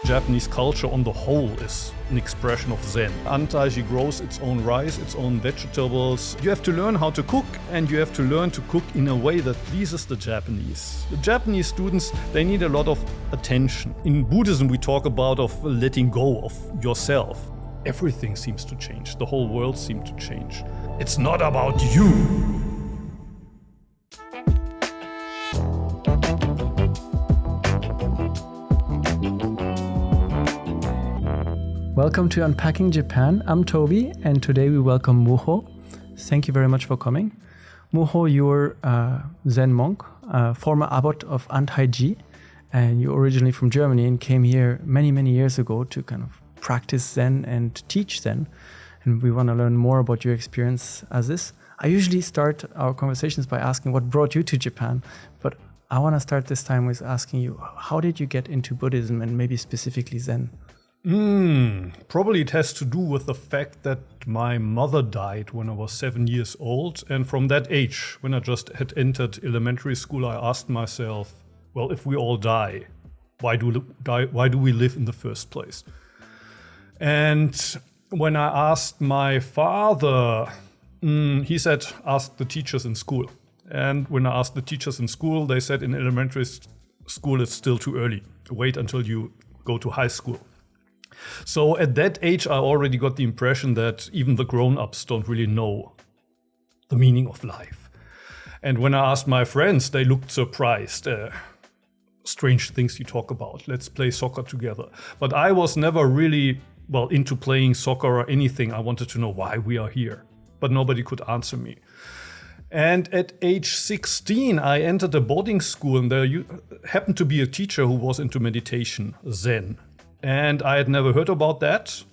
Japanese culture on the whole is an expression of Zen. Antaiji grows its own rice, its own vegetables. You have to learn how to cook, and you have to learn to cook in a way that pleases the Japanese. The Japanese students, they need a lot of attention. In Buddhism, we talk about of letting go of yourself. Everything seems to change. The whole world seems to change. It's not about you. Welcome to Unpacking Japan. I'm Toby, and today we welcome Muho. Thank you very much for coming. Muho, you're a Zen monk, former abbot of Antaiji, and you're originally from Germany and came here many, many years ago to kind of practice Zen and teach Zen. And we want to learn more about your experience as this. I usually start our conversations by asking what brought you to Japan, but I want to start this time with asking you, how did you get into Buddhism and maybe specifically Zen? Probably it has to do with the fact that my mother died when I was 7 years old. And from that age, when I just had entered elementary school, I asked myself, well, if we all die, why do we live in the first place? And when I asked my father, he said, ask the teachers in school. And when I asked the teachers in school, they said in elementary school, it's still too early. Wait until you go to high school. So at that age, I already got the impression that even the grown-ups don't really know the meaning of life. And when I asked my friends, they looked surprised. Strange things you talk about. Let's play soccer together. But I was never really, into playing soccer or anything. I wanted to know why we are here. But nobody could answer me. And at age 16, I entered a boarding school, and there happened to be a teacher who was into meditation, Zen. And I had never heard about that.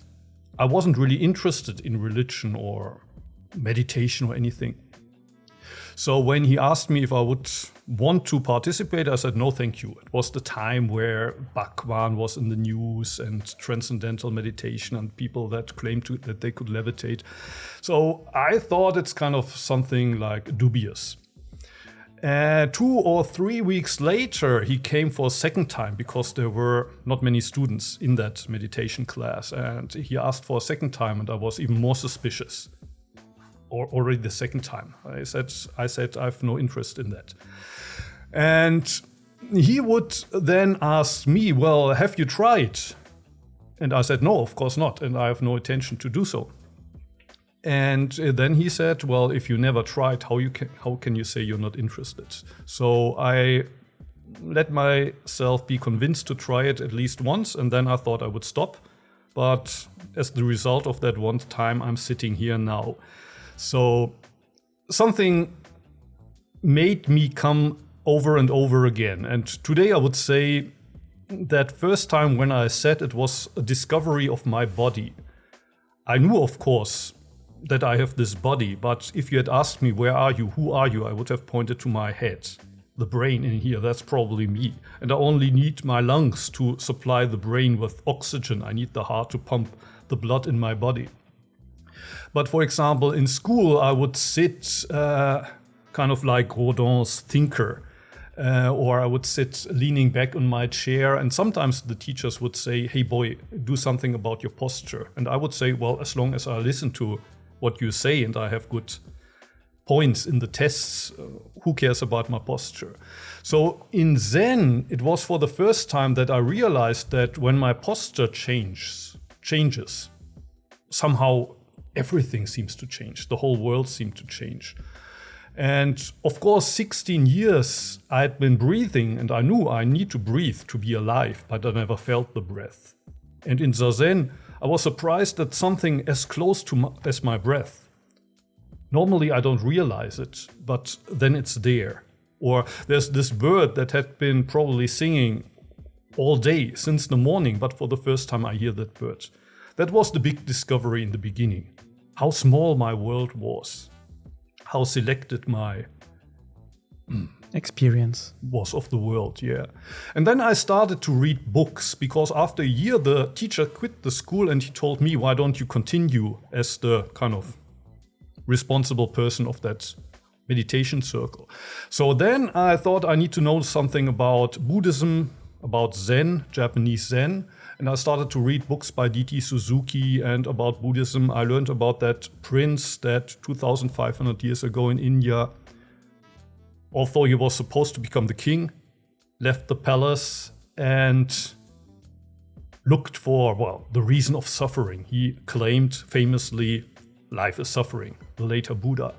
I wasn't really interested in religion or meditation or anything. So when he asked me if I would want to participate, I said, no, thank you. It was the time where Bhagwan was in the news and transcendental meditation and people that claimed that they could levitate. So I thought it's kind of something like dubious. 2 or 3 weeks later, he came for a second time because there were not many students in that meditation class. And he asked for a second time, and I was even more suspicious. Or already the second time. I said, I have no interest in that. And he would then ask me, well, have you tried? And I said, no, of course not. And I have no intention to do so. And then he said, well, if you never tried, how can you say you're not interested? So I let myself be convinced to try it at least once, and then I thought I would stop. But as the result of that one time, I'm sitting here now. So something made me come over and over again. And today I would say that first time when I said it was a discovery of my body. I knew, of course, that I have this body, but if you had asked me, where are you, who are you, I would have pointed to my head. The brain in here, that's probably me. And I only need my lungs to supply the brain with oxygen. I need the heart to pump the blood in my body. But for example, in school, I would sit kind of like Rodin's thinker, or I would sit leaning back on my chair. And sometimes the teachers would say, hey boy, do something about your posture. And I would say, well, as long as I listen to what you say and I have good points in the tests, who cares about my posture? So in Zen, it was for the first time that I realized that when my posture changes, somehow everything seems to change. The whole world seemed to change. And of course, 16 years I had been breathing, and I knew I need to breathe to be alive, but I never felt the breath. And in Zazen, I was surprised that something as close to as my breath. Normally I don't realize it, but then it's there. Or there's this bird that had been probably singing all day since the morning, but for the first time I hear that bird. That was the big discovery in the beginning. How small my world was. How selected my experience was of the world, yeah. And then I started to read books, because after a year the teacher quit the school and he told me, why don't you continue as the kind of responsible person of that meditation circle. So then I thought I need to know something about Buddhism, about Zen, Japanese Zen, And I started to read books by D.T. Suzuki and about Buddhism. I learned about that prince that 2,500 years ago in India, although he was supposed to become the king, left the palace and looked for, well, the reason of suffering. He claimed famously, life is suffering, the later Buddha.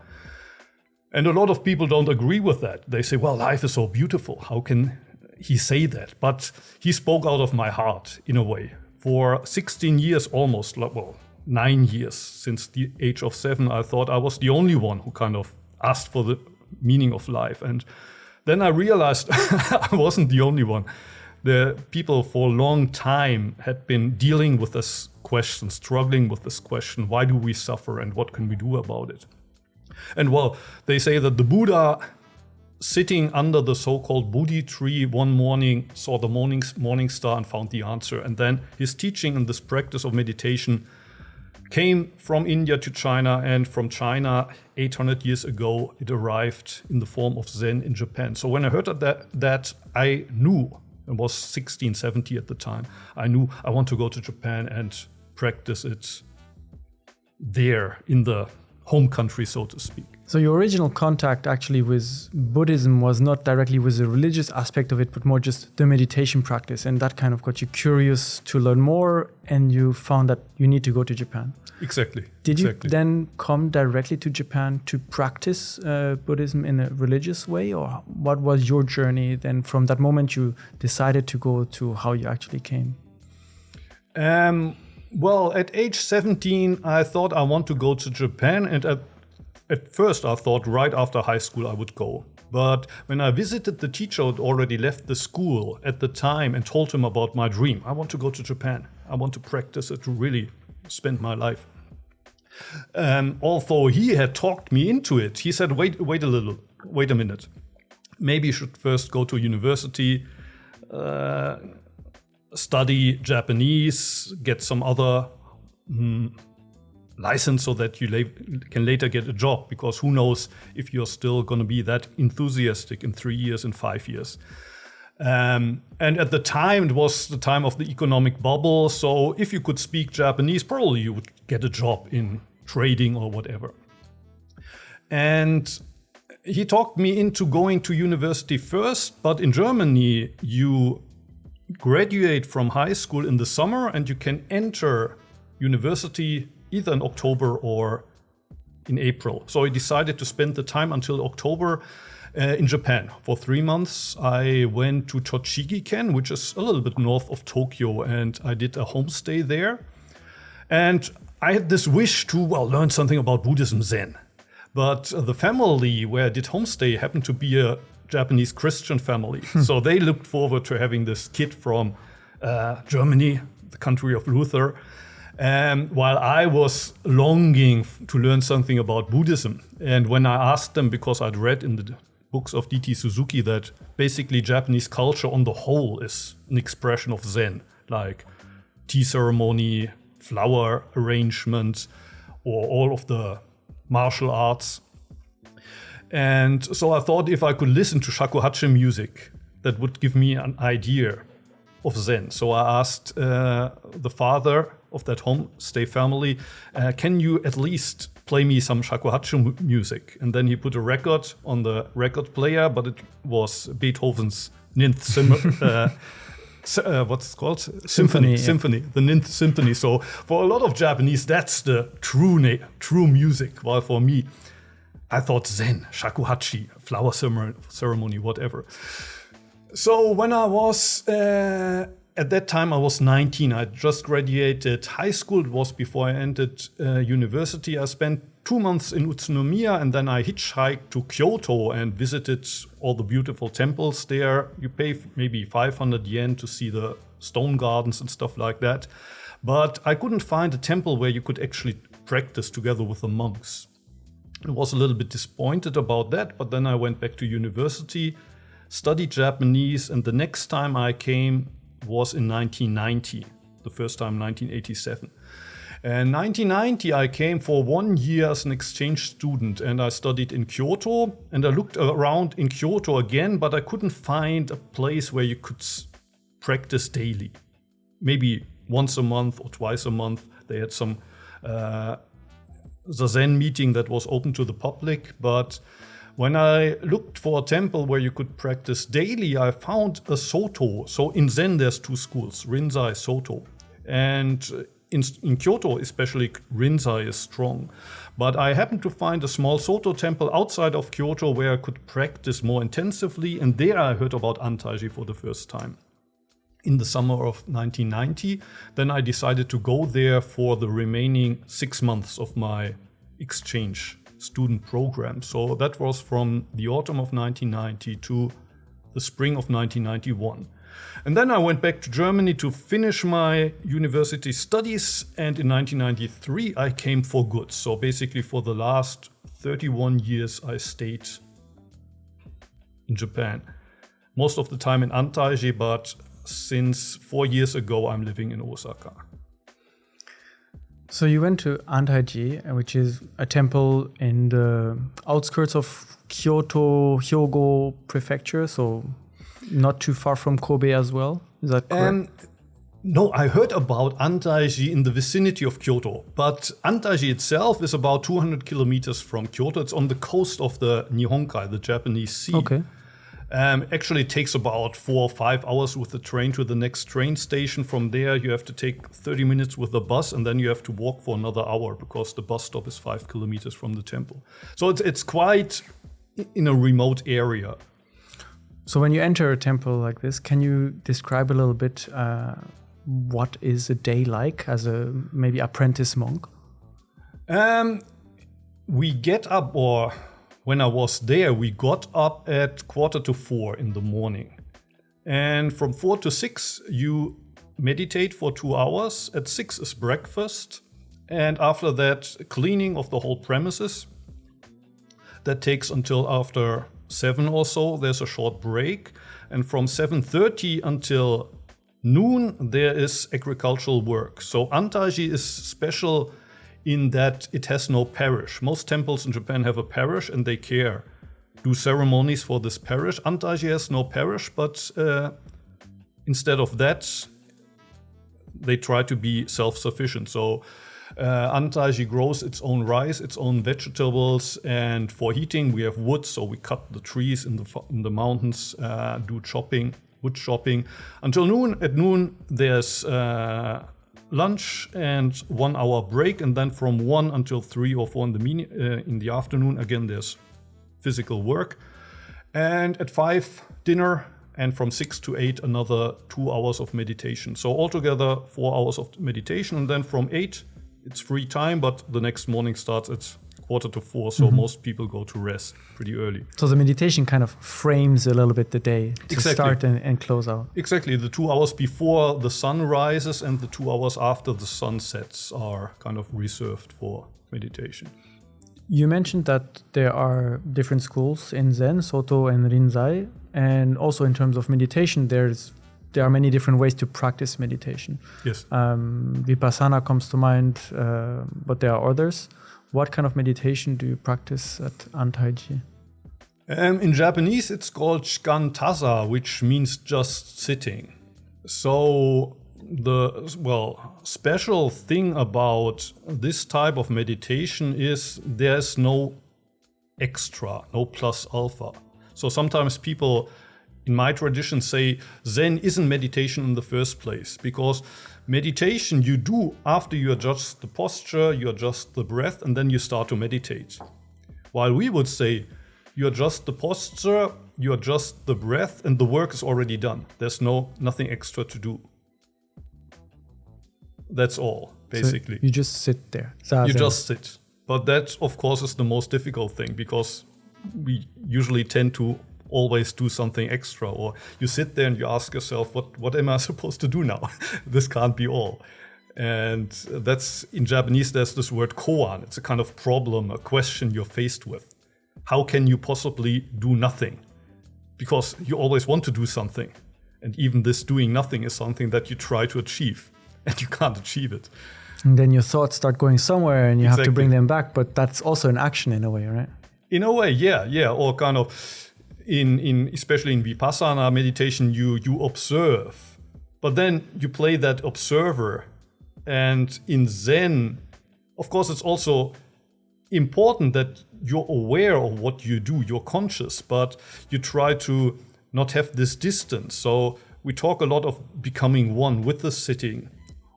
And a lot of people don't agree with that. They say, well, life is so beautiful. How can he say that? But he spoke out of my heart in a way. For 16 years almost, well, 9 years since the age of 7, I thought I was the only one who kind of asked for the meaning of life. And then I realized I wasn't the only one. The people for a long time had been dealing with this question, struggling with this question, why do we suffer and what can we do about it? And well, they say that the Buddha, sitting under the so-called Bodhi tree one morning, saw the morning star and found the answer. And then his teaching and this practice of meditation came from India to China, and from China 800 years ago it arrived in the form of Zen in Japan. So when I heard that I knew, I was 16, 17 at the time, I knew I want to go to Japan and practice it there in the home country, so to speak. So your original contact actually with Buddhism was not directly with the religious aspect of it, but more just the meditation practice. And that kind of got you curious to learn more, and you found that you need to go to Japan. Exactly. Did you then come directly to Japan to practice Buddhism in a religious way? Or what was your journey then from that moment you decided to go to how you actually came? Well, at age 17, I thought I want to go to Japan, and at first I thought right after high school I would go. But when I visited the teacher who had already left the school at the time and told him about my dream, I want to go to Japan. I want to practice it, to really spend my life. Although he had talked me into it, he said, wait a minute. Maybe you should first go to university, study Japanese, get some other license so that you can later get a job, because who knows if you're still going to be that enthusiastic in 3 years, in 5 years. And at the time, it was the time of the economic bubble, so if you could speak Japanese, probably you would get a job in trading or whatever. And he talked me into going to university first, but in Germany, you graduate from high school in the summer and you can enter university either in October or in April. So I decided to spend the time until October in Japan. For 3 months, I went to Tochigi-ken, which is a little bit north of Tokyo, and I did a homestay there. And I had this wish to, learn something about Buddhism Zen. But the family where I did homestay happened to be a Japanese Christian family. So they looked forward to having this kid from Germany, the country of Luther, while I was longing to learn something about Buddhism. And when I asked them, because I'd read in the books of D.T. Suzuki that basically Japanese culture on the whole is an expression of Zen, like tea ceremony, flower arrangement, or all of the martial arts. And so I thought if I could listen to shakuhachi music, that would give me an idea of Zen. So I asked the father of that homestay family, can you at least play me some shakuhachi music? And then he put a record on the record player, but it was Beethoven's Ninth what's it called? Symphony. The Ninth Symphony. So for a lot of Japanese, that's the true music. While for me, I thought Zen, shakuhachi, flower ceremony, whatever. So when I was, at that time I was 19, I just graduated high school. It was before I entered university. I spent 2 months in Utsunomiya, and then I hitchhiked to Kyoto and visited all the beautiful temples there. You pay maybe 500 yen to see the stone gardens and stuff like that. But I couldn't find a temple where you could actually practice together with the monks. I was a little bit disappointed about that, but then I went back to university, studied Japanese, and the next time I came was in 1990, the first time 1987. In 1990 I came for 1 year as an exchange student, and I studied in Kyoto, and I looked around in Kyoto again, but I couldn't find a place where you could practice daily maybe once a month or twice a month. They had some Zazen meeting that was open to the public. But when I looked for a temple where you could practice daily, I found a Soto. So in Zen, there's two schools, Rinzai, Soto. And in Kyoto, especially, Rinzai is strong. But I happened to find a small Soto temple outside of Kyoto where I could practice more intensively. And there I heard about Antaiji for the first time in the summer of 1990. Then I decided to go there for the remaining 6 months of my exchange student program. So that was from the autumn of 1990 to the spring of 1991. And then I went back to Germany to finish my university studies. And in 1993, I came for good. So basically for the last 31 years, I stayed in Japan. Most of the time in Antaiji, but since 4 years ago, I'm living in Osaka. So you went to Antaiji, which is a temple in the outskirts of Kyoto, Hyogo prefecture, so not too far from Kobe as well. Is that correct? No, I heard about Antaiji in the vicinity of Kyoto, but Antaiji itself is about 200 kilometers from Kyoto. It's on the coast of the Nihonkai, the Japanese Sea. Okay. Actually, it takes about 4 or 5 hours with the train to the next train station. From there, you have to take 30 minutes with the bus, and then you have to walk for another hour because the bus stop is 5 kilometers from the temple. So it's quite in a remote area. So when you enter a temple like this, can you describe a little bit what is a day like as a maybe apprentice monk? We get up, or when I was there, we got up at 3:45 in the morning. And from 4 to 6, you meditate for 2 hours. At 6 is breakfast. And after that, cleaning of the whole premises. That takes until after 7 or so. There's a short break. And from 7:30 until noon, there is agricultural work. So Antaiji is special in that it has no parish. Most temples in Japan have a parish and they do ceremonies for this parish. Antaiji has no parish, but instead of that, they try to be self-sufficient. So Antaiji grows its own rice, its own vegetables, and for heating we have wood. So we cut the trees in the mountains, do wood chopping until noon. At noon there's lunch and 1 hour break, and then from 1 until 3 or 4 in the afternoon, again there's physical work. And at 5, dinner, and from 6 to 8, another 2 hours of meditation. So altogether 4 hours of meditation, and then from 8, it's free time, but the next morning starts at 3:45, so most people go to rest pretty early. So the meditation kind of frames a little bit the day to Exactly. start and close out. Exactly. The 2 hours before the sun rises and the 2 hours after the sun sets are kind of reserved for meditation. You mentioned that there are different schools in Zen, Soto and Rinzai, and also in terms of meditation, there are many different ways to practice meditation. Yes. Vipassana comes to mind, but there are others. What kind of meditation do you practice at Antaiji? In Japanese, it's called shikantaza, which means just sitting. So the special thing about this type of meditation is there's no extra, no plus alpha. So sometimes people in my tradition say Zen isn't meditation in the first place, because meditation you do after you adjust the posture, you adjust the breath, and then you start to meditate. While we would say you adjust the posture, you adjust the breath, and the work is already done. There's nothing extra to do. That's all, basically. So you just sit there. You just sit. But that, of course, is the most difficult thing, because we usually tend to always do something extra, or you sit there and you ask yourself, what am I supposed to do now? This can't be all. And that's, in Japanese, there's this word koan. It's a kind of problem, a question you're faced with. How can you possibly do nothing? Because you always want to do something. And even this doing nothing is something that you try to achieve, and you can't achieve it. And then your thoughts start going somewhere and you Exactly. have to bring them back, but that's also an action in a way, right? In a way, yeah. Or kind of, especially in Vipassana meditation, you observe But then you play that observer. And in Zen, of course, it's also important that you're aware of what you do, you're conscious, but you try to not have this distance. So we talk a lot of becoming one with the sitting.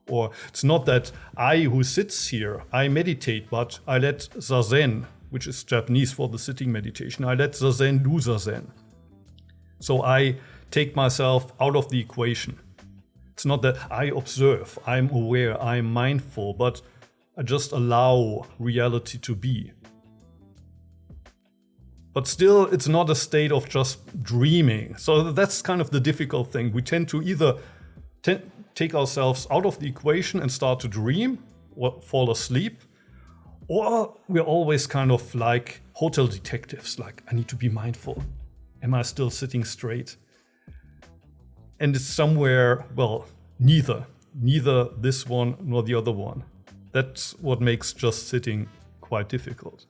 Or it's not that I who sits here, I meditate, but I let Zazen, which is Japanese for the sitting meditation, I let Zazen do Zazen. So I take myself out of the equation. It's not that I observe, I'm aware, I'm mindful, but I just allow reality to be. But still, it's not a state of just dreaming. So that's kind of the difficult thing. We tend to either take ourselves out of the equation and start to dream or fall asleep, or we're always kind of like hotel detectives, like I need to be mindful. Am I still sitting straight? And it's somewhere, well, neither this one nor the other one. That's what makes just sitting quite difficult.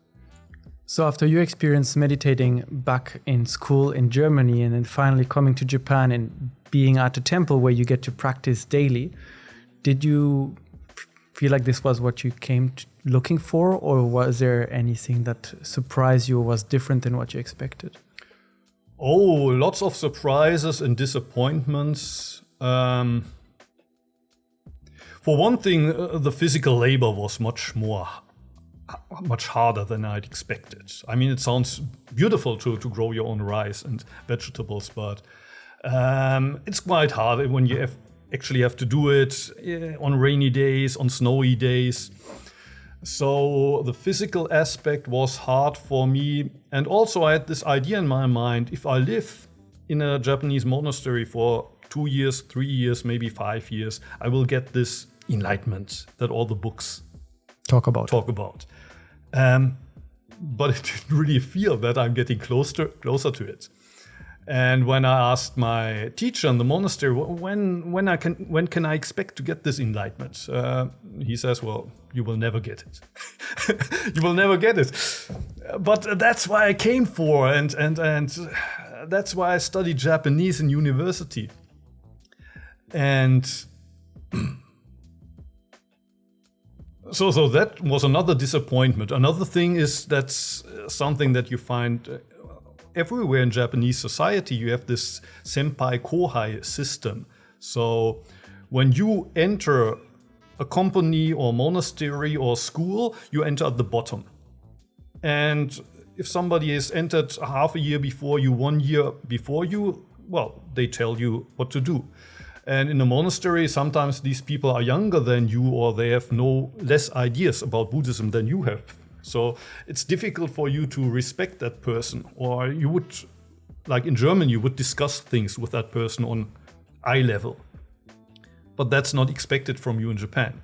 So after you experienced meditating back in school in Germany and then finally coming to Japan and being at a temple where you get to practice daily, did you feel like this was what you came looking for, or was there anything that surprised you or was different than what you expected? Oh, lots of surprises and disappointments. For one thing, the physical labor was much harder than I'd expected. I mean, it sounds beautiful to grow your own rice and vegetables, but it's quite hard when you actually have to do it on rainy days, on snowy days. So the physical aspect was hard for me. And also I had this idea in my mind, if I live in a Japanese monastery for 2 years, 3 years, maybe 5 years, I will get this enlightenment that all the books talk about. But it didn't really feel that I'm getting closer to it. And when I asked my teacher in the monastery, when can I expect to get this enlightenment? He says, well, you will never get it. You will never get it. But that's why I came for, and that's why I studied Japanese in university. And so that was another disappointment. Another thing is that's something that you find everywhere in Japanese society. You have this senpai kohai system. So when you enter a company or monastery or school, you enter at the bottom. And if somebody has entered half a year before you, 1 year before you, well, they tell you what to do. And in a monastery, sometimes these people are younger than you, or they have no less ideas about Buddhism than you have. So it's difficult for you to respect that person. Or you would, like in German, you would discuss things with that person on eye level. But that's not expected from you in Japan.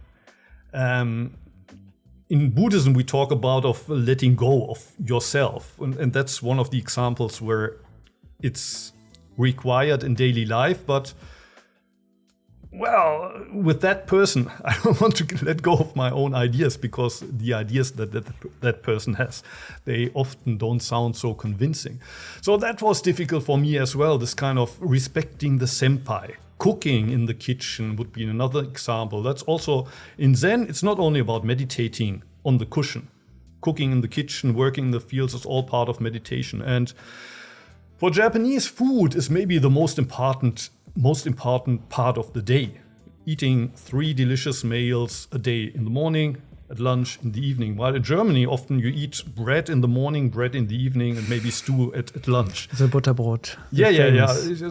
In Buddhism, we talk about of letting go of yourself. And that's one of the examples where it's required in daily life, but well, with that person, I don't want to let go of my own ideas, because the ideas that person has, they often don't sound so convincing. So that was difficult for me as well, this kind of respecting the senpai. Cooking in the kitchen would be another example. That's also in Zen, it's not only about meditating on the cushion. Cooking in the kitchen, working in the fields is all part of meditation. And for Japanese, food is maybe the most important part of the day. Eating 3 delicious meals a day, in the morning, at lunch, in the evening. While in Germany, often you eat bread in the morning, bread in the evening, and maybe stew at lunch. The Butterbrot. Yeah.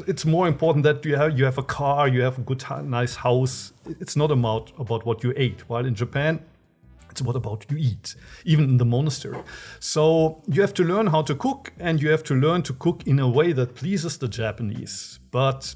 It's more important that you have a car, you have a good, nice house. It's not about what you ate. While in Japan, it's what about you eat, even in the monastery. So you have to learn how to cook, and you have to learn to cook in a way that pleases the Japanese. But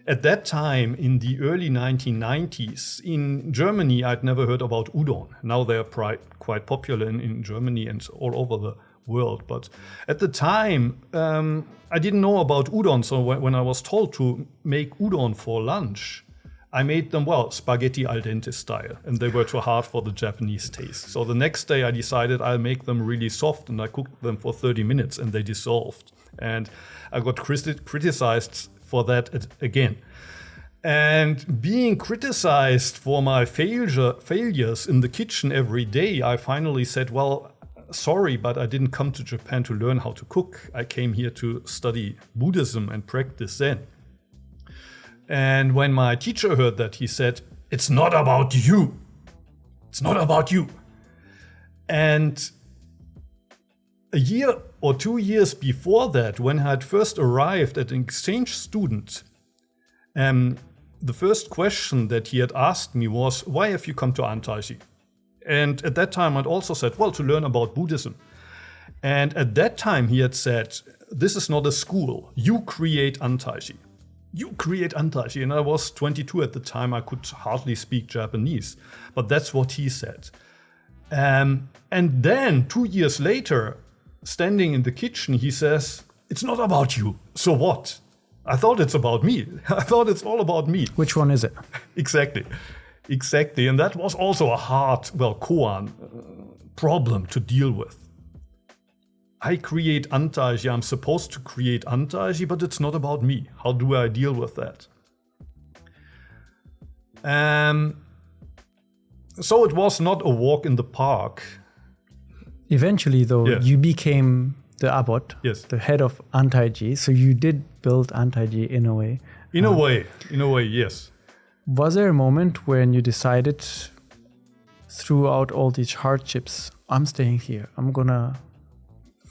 at that time, in the early 1990s, in Germany, I'd never heard about udon. Now they're quite popular in Germany and all over the world. But at the time, I didn't know about udon. So when I was told to make udon for lunch, I made them, spaghetti al dente style. And they were too hard for the Japanese taste. So the next day I decided I'll make them really soft, and I cooked them for 30 minutes and they dissolved. And I got criticized for that again. And being criticized for my failures in the kitchen every day, I finally said, well, sorry, but I didn't come to Japan to learn how to cook. I came here to study Buddhism and practice Zen. And when my teacher heard that, he said, it's not about you. It's not about you. And a year or 2 years before that, when I had first arrived as an exchange student, the first question that he had asked me was, why have you come to Antaiji? And at that time, I'd also said, well, to learn about Buddhism. And at that time, he had said, this is not a school. You create Antaiji. You create Antaiji. And I was 22 at the time. I could hardly speak Japanese. But that's what he said. And then 2 years later, standing in the kitchen, he says, it's not about you. So what? I thought it's about me. I thought it's all about me. Which one is it? Exactly. And that was also a hard, koan problem to deal with. I create Antaiji. I'm supposed to create Antaiji, but it's not about me. How do I deal with that? So it was not a walk in the park. Eventually, though, Yes. you became the abbot, Yes. the head of Antaiji. So you did build Antaiji in a way. In a way, yes. Was there a moment when you decided, throughout all these hardships, I'm staying here. I'm gonna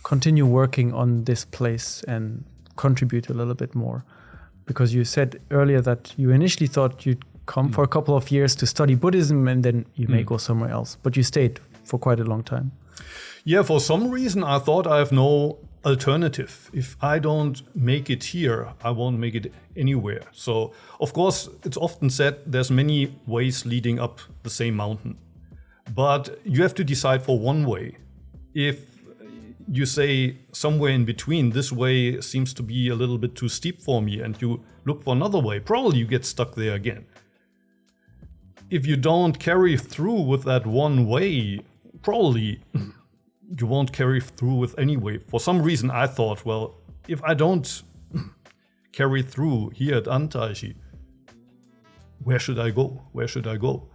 continue working on this place and contribute a little bit more? Because you said earlier that you initially thought you'd come for a couple of years to study Buddhism and then you may go somewhere else. But you stayed for quite a long time. Yeah, for some reason I thought I have no alternative. If I don't make it here, I won't make it anywhere. So, of course, it's often said there's many ways leading up the same mountain. But you have to decide for one way. If you say somewhere in between, this way seems to be a little bit too steep for me, and you look for another way, probably you get stuck there again. If you don't carry through with that one way, probably you won't carry through with any way. For some reason I thought, well, if I don't carry through here at Antaiji, where should I go? Where should I go?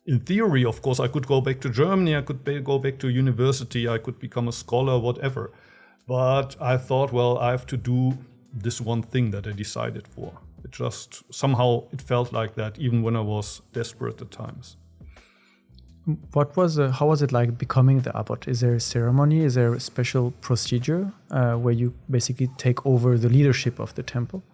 In theory, of course, I could go back to Germany, I could go back to university, I could become a scholar, whatever. But I thought, well, I have to do this one thing that I decided for. It just, somehow it felt like that, even when I was desperate at times. How was it like becoming the abbot? Is there a ceremony? Is there a special procedure where you basically take over the leadership of the temple?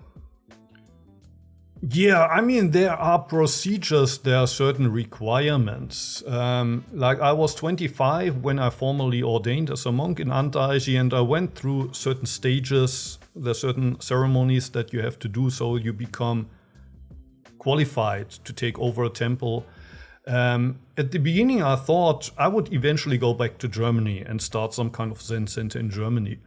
Yeah, I mean, there are procedures, there are certain requirements. Like I was 25 when I formally ordained as a monk in Antaiji, and I went through certain stages. There are certain ceremonies that you have to do so you become qualified to take over a temple. At the beginning, I thought I would eventually go back to Germany and start some kind of Zen center in Germany.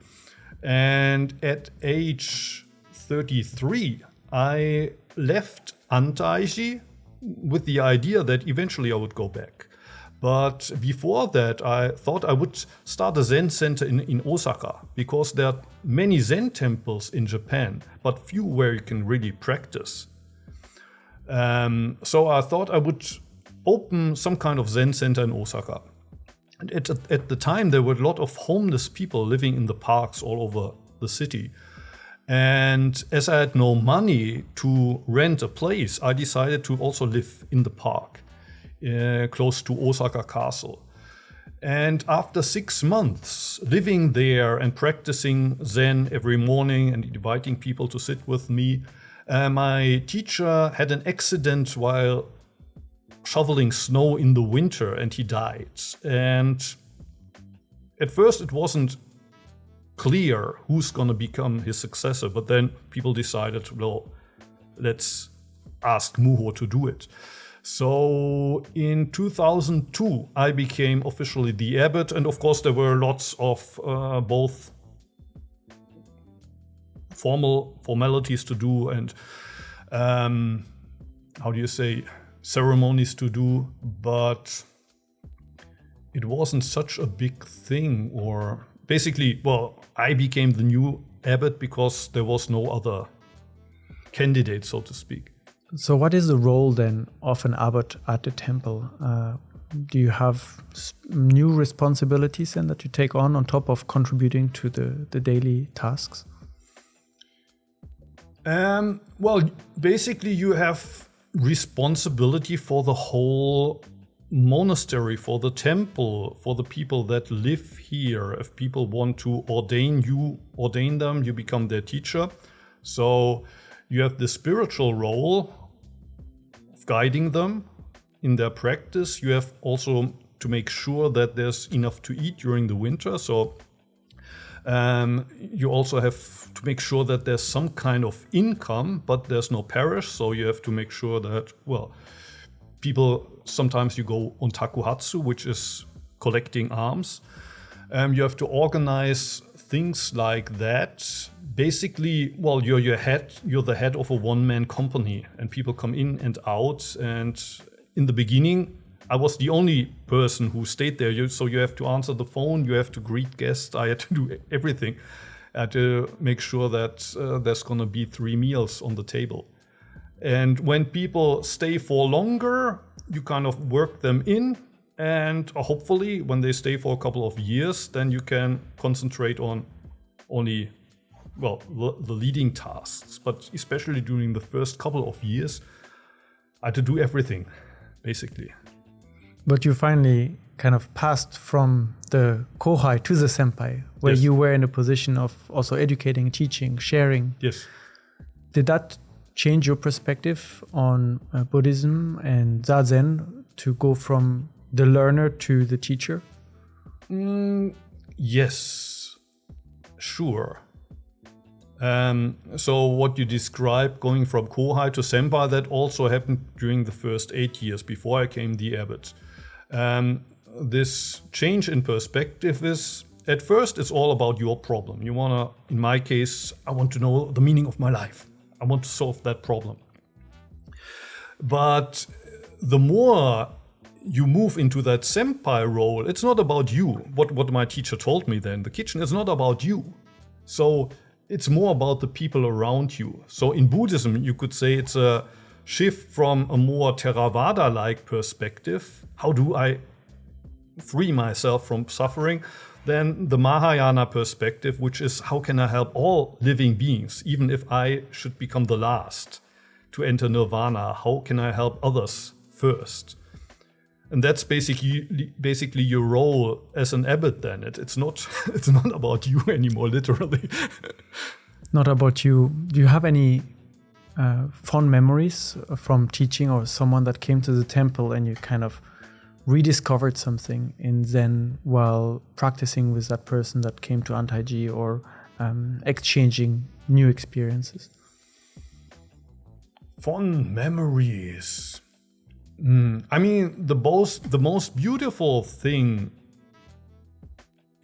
And at age 33, I left Antaiji with the idea that eventually I would go back. But before that, I thought I would start a Zen center in Osaka, because there are many Zen temples in Japan, but few where you can really practice. So I thought I would open some kind of Zen center in Osaka. And at the time, there were a lot of homeless people living in the parks all over the city. And as I had no money to rent a place, I decided to also live in the park, close to Osaka Castle. And after 6 months living there and practicing Zen every morning and inviting people to sit with me, my teacher had an accident while shoveling snow in the winter, and he died. And at first it wasn't clear who's going to become his successor, but then people decided, well, let's ask Muho to do it. So in 2002, I became officially the abbot, and of course there were lots of both formalities to do and ceremonies to do, but it wasn't such a big thing. Or basically, well, I became the new abbot because there was no other candidate, so to speak. So what is the role then of an abbot at the temple? Do you have new responsibilities then that you take on top of contributing to the daily tasks? Well, basically you have responsibility for the whole monastery, for the temple, for the people that live here. If people want to ordain them, you become their teacher. So you have the spiritual role of guiding them in their practice. You have also to make sure that there's enough to eat during the winter. So you also have to make sure that there's some kind of income, but there's no parish. So you have to make sure that, well, people, sometimes you go on takuhatsu, which is collecting alms. You have to organize things like that. Basically, well, you're the head of a one-man company, and people come in and out. And in the beginning, I was the only person who stayed there. So you have to answer the phone, you have to greet guests. I had to do everything. I had to make sure that there's going to be 3 meals on the table. And when people stay for longer, you kind of work them in. And hopefully, when they stay for a couple of years, then you can concentrate on only, well, the leading tasks. But especially during the first couple of years, I had to do everything, basically. But you finally kind of passed from the kohai to the senpai, where Yes. you were in a position of also educating, teaching, sharing. Yes. Did that change your perspective on Buddhism and Zazen to go from the learner to the teacher? Yes, sure. So what you described, going from kohai to senpai, that also happened during the first 8 years before I became the abbot. This change in perspective is, at first, it's all about your problem. You wanna, in my case, I want to know the meaning of my life. I want to solve that problem. But the more you move into that senpai role, it's not about you. What my teacher told me then, the kitchen is not about you. So it's more about the people around you. So in Buddhism, you could say it's a shift from a more Theravada-like perspective. How do I free myself from suffering? Then the Mahayana perspective, which is how can I help all living beings, even if I should become the last to enter nirvana? How can I help others first? And that's basically your role as an abbot. Then it's not about you anymore, literally. Not about you. Do you have any fond memories from teaching, or someone that came to the temple and you kind of rediscovered something in Zen while practicing with that person that came to Antaiji, or exchanging new experiences? Fond memories. I mean, the most beautiful thing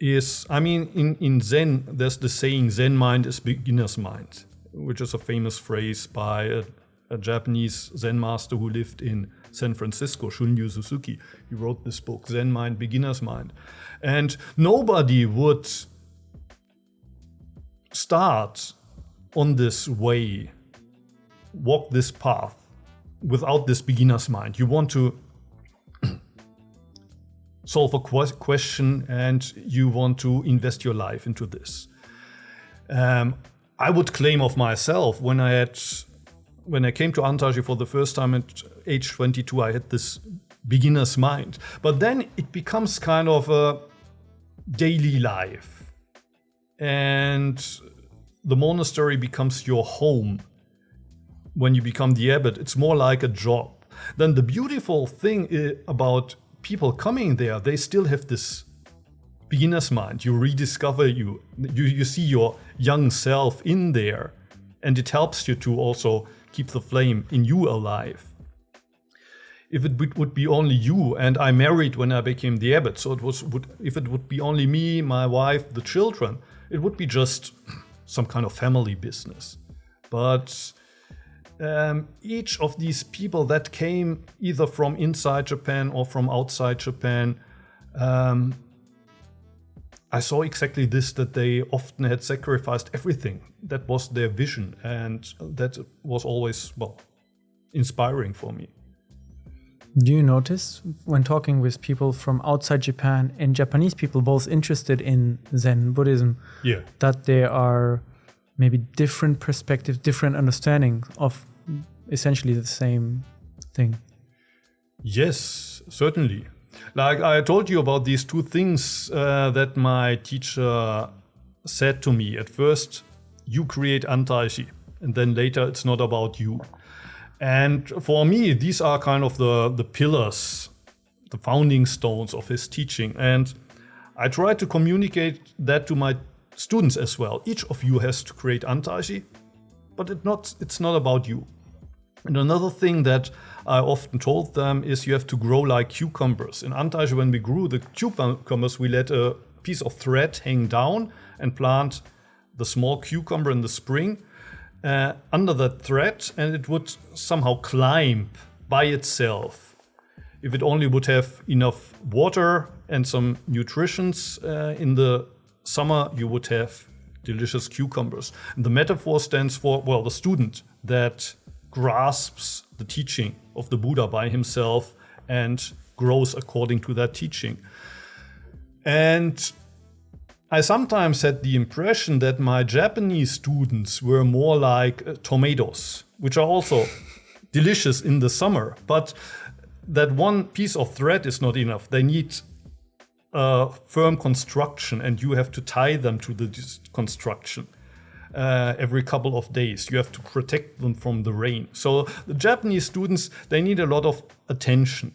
is, I mean, in Zen, there's the saying, Zen mind is beginner's mind, which is a famous phrase by a Japanese Zen master who lived in San Francisco, Shunryu Suzuki. He wrote this book, Zen Mind, Beginner's Mind. And nobody would start on this way, walk this path, without this beginner's mind. You want to solve a question and you want to invest your life into this. I would claim of myself, when I came to Antaiji for the first time at age 22, I had this beginner's mind. But then it becomes kind of a daily life. And the monastery becomes your home. When you become the abbot, it's more like a job. Then the beautiful thing about people coming there, they still have this beginner's mind. You rediscover you see your young self in there, and it helps you to also keep the flame in you alive. If it would be only you, and I married when I became the abbot, so if it would be only me, my wife, the children, it would be just some kind of family business. But each of these people that came either from inside Japan or from outside Japan, I saw exactly this, that they often had sacrificed everything. That was their vision, and that was always, well, inspiring for me. Do you notice when talking with people from outside Japan and Japanese people both interested in Zen Buddhism, that there are maybe different perspectives, different understanding of essentially the same thing? Yes, certainly. Like I told you about these two things that my teacher said to me. At first, you create Antaiji, and then later it's not about you. And for me, these are kind of the pillars, the founding stones of his teaching. And I try to communicate that to my students as well. Each of you has to create Antaiji, but it's not about you. And another thing that I often told them is you have to grow like cucumbers. In Antaiji, when we grew the cucumbers, we let a piece of thread hang down and plant the small cucumber in the spring under that thread, and it would somehow climb by itself. If it only would have enough water and some nutritions in the summer, you would have delicious cucumbers. And the metaphor stands for, well, the student that grasps the teaching of the Buddha by himself and grows according to that teaching. And I sometimes had the impression that my Japanese students were more like tomatoes, which are also delicious in the summer, but that one piece of thread is not enough. They need a firm construction, and you have to tie them to the construction every couple of days. You have to protect them from the rain. So the Japanese students, they need a lot of attention.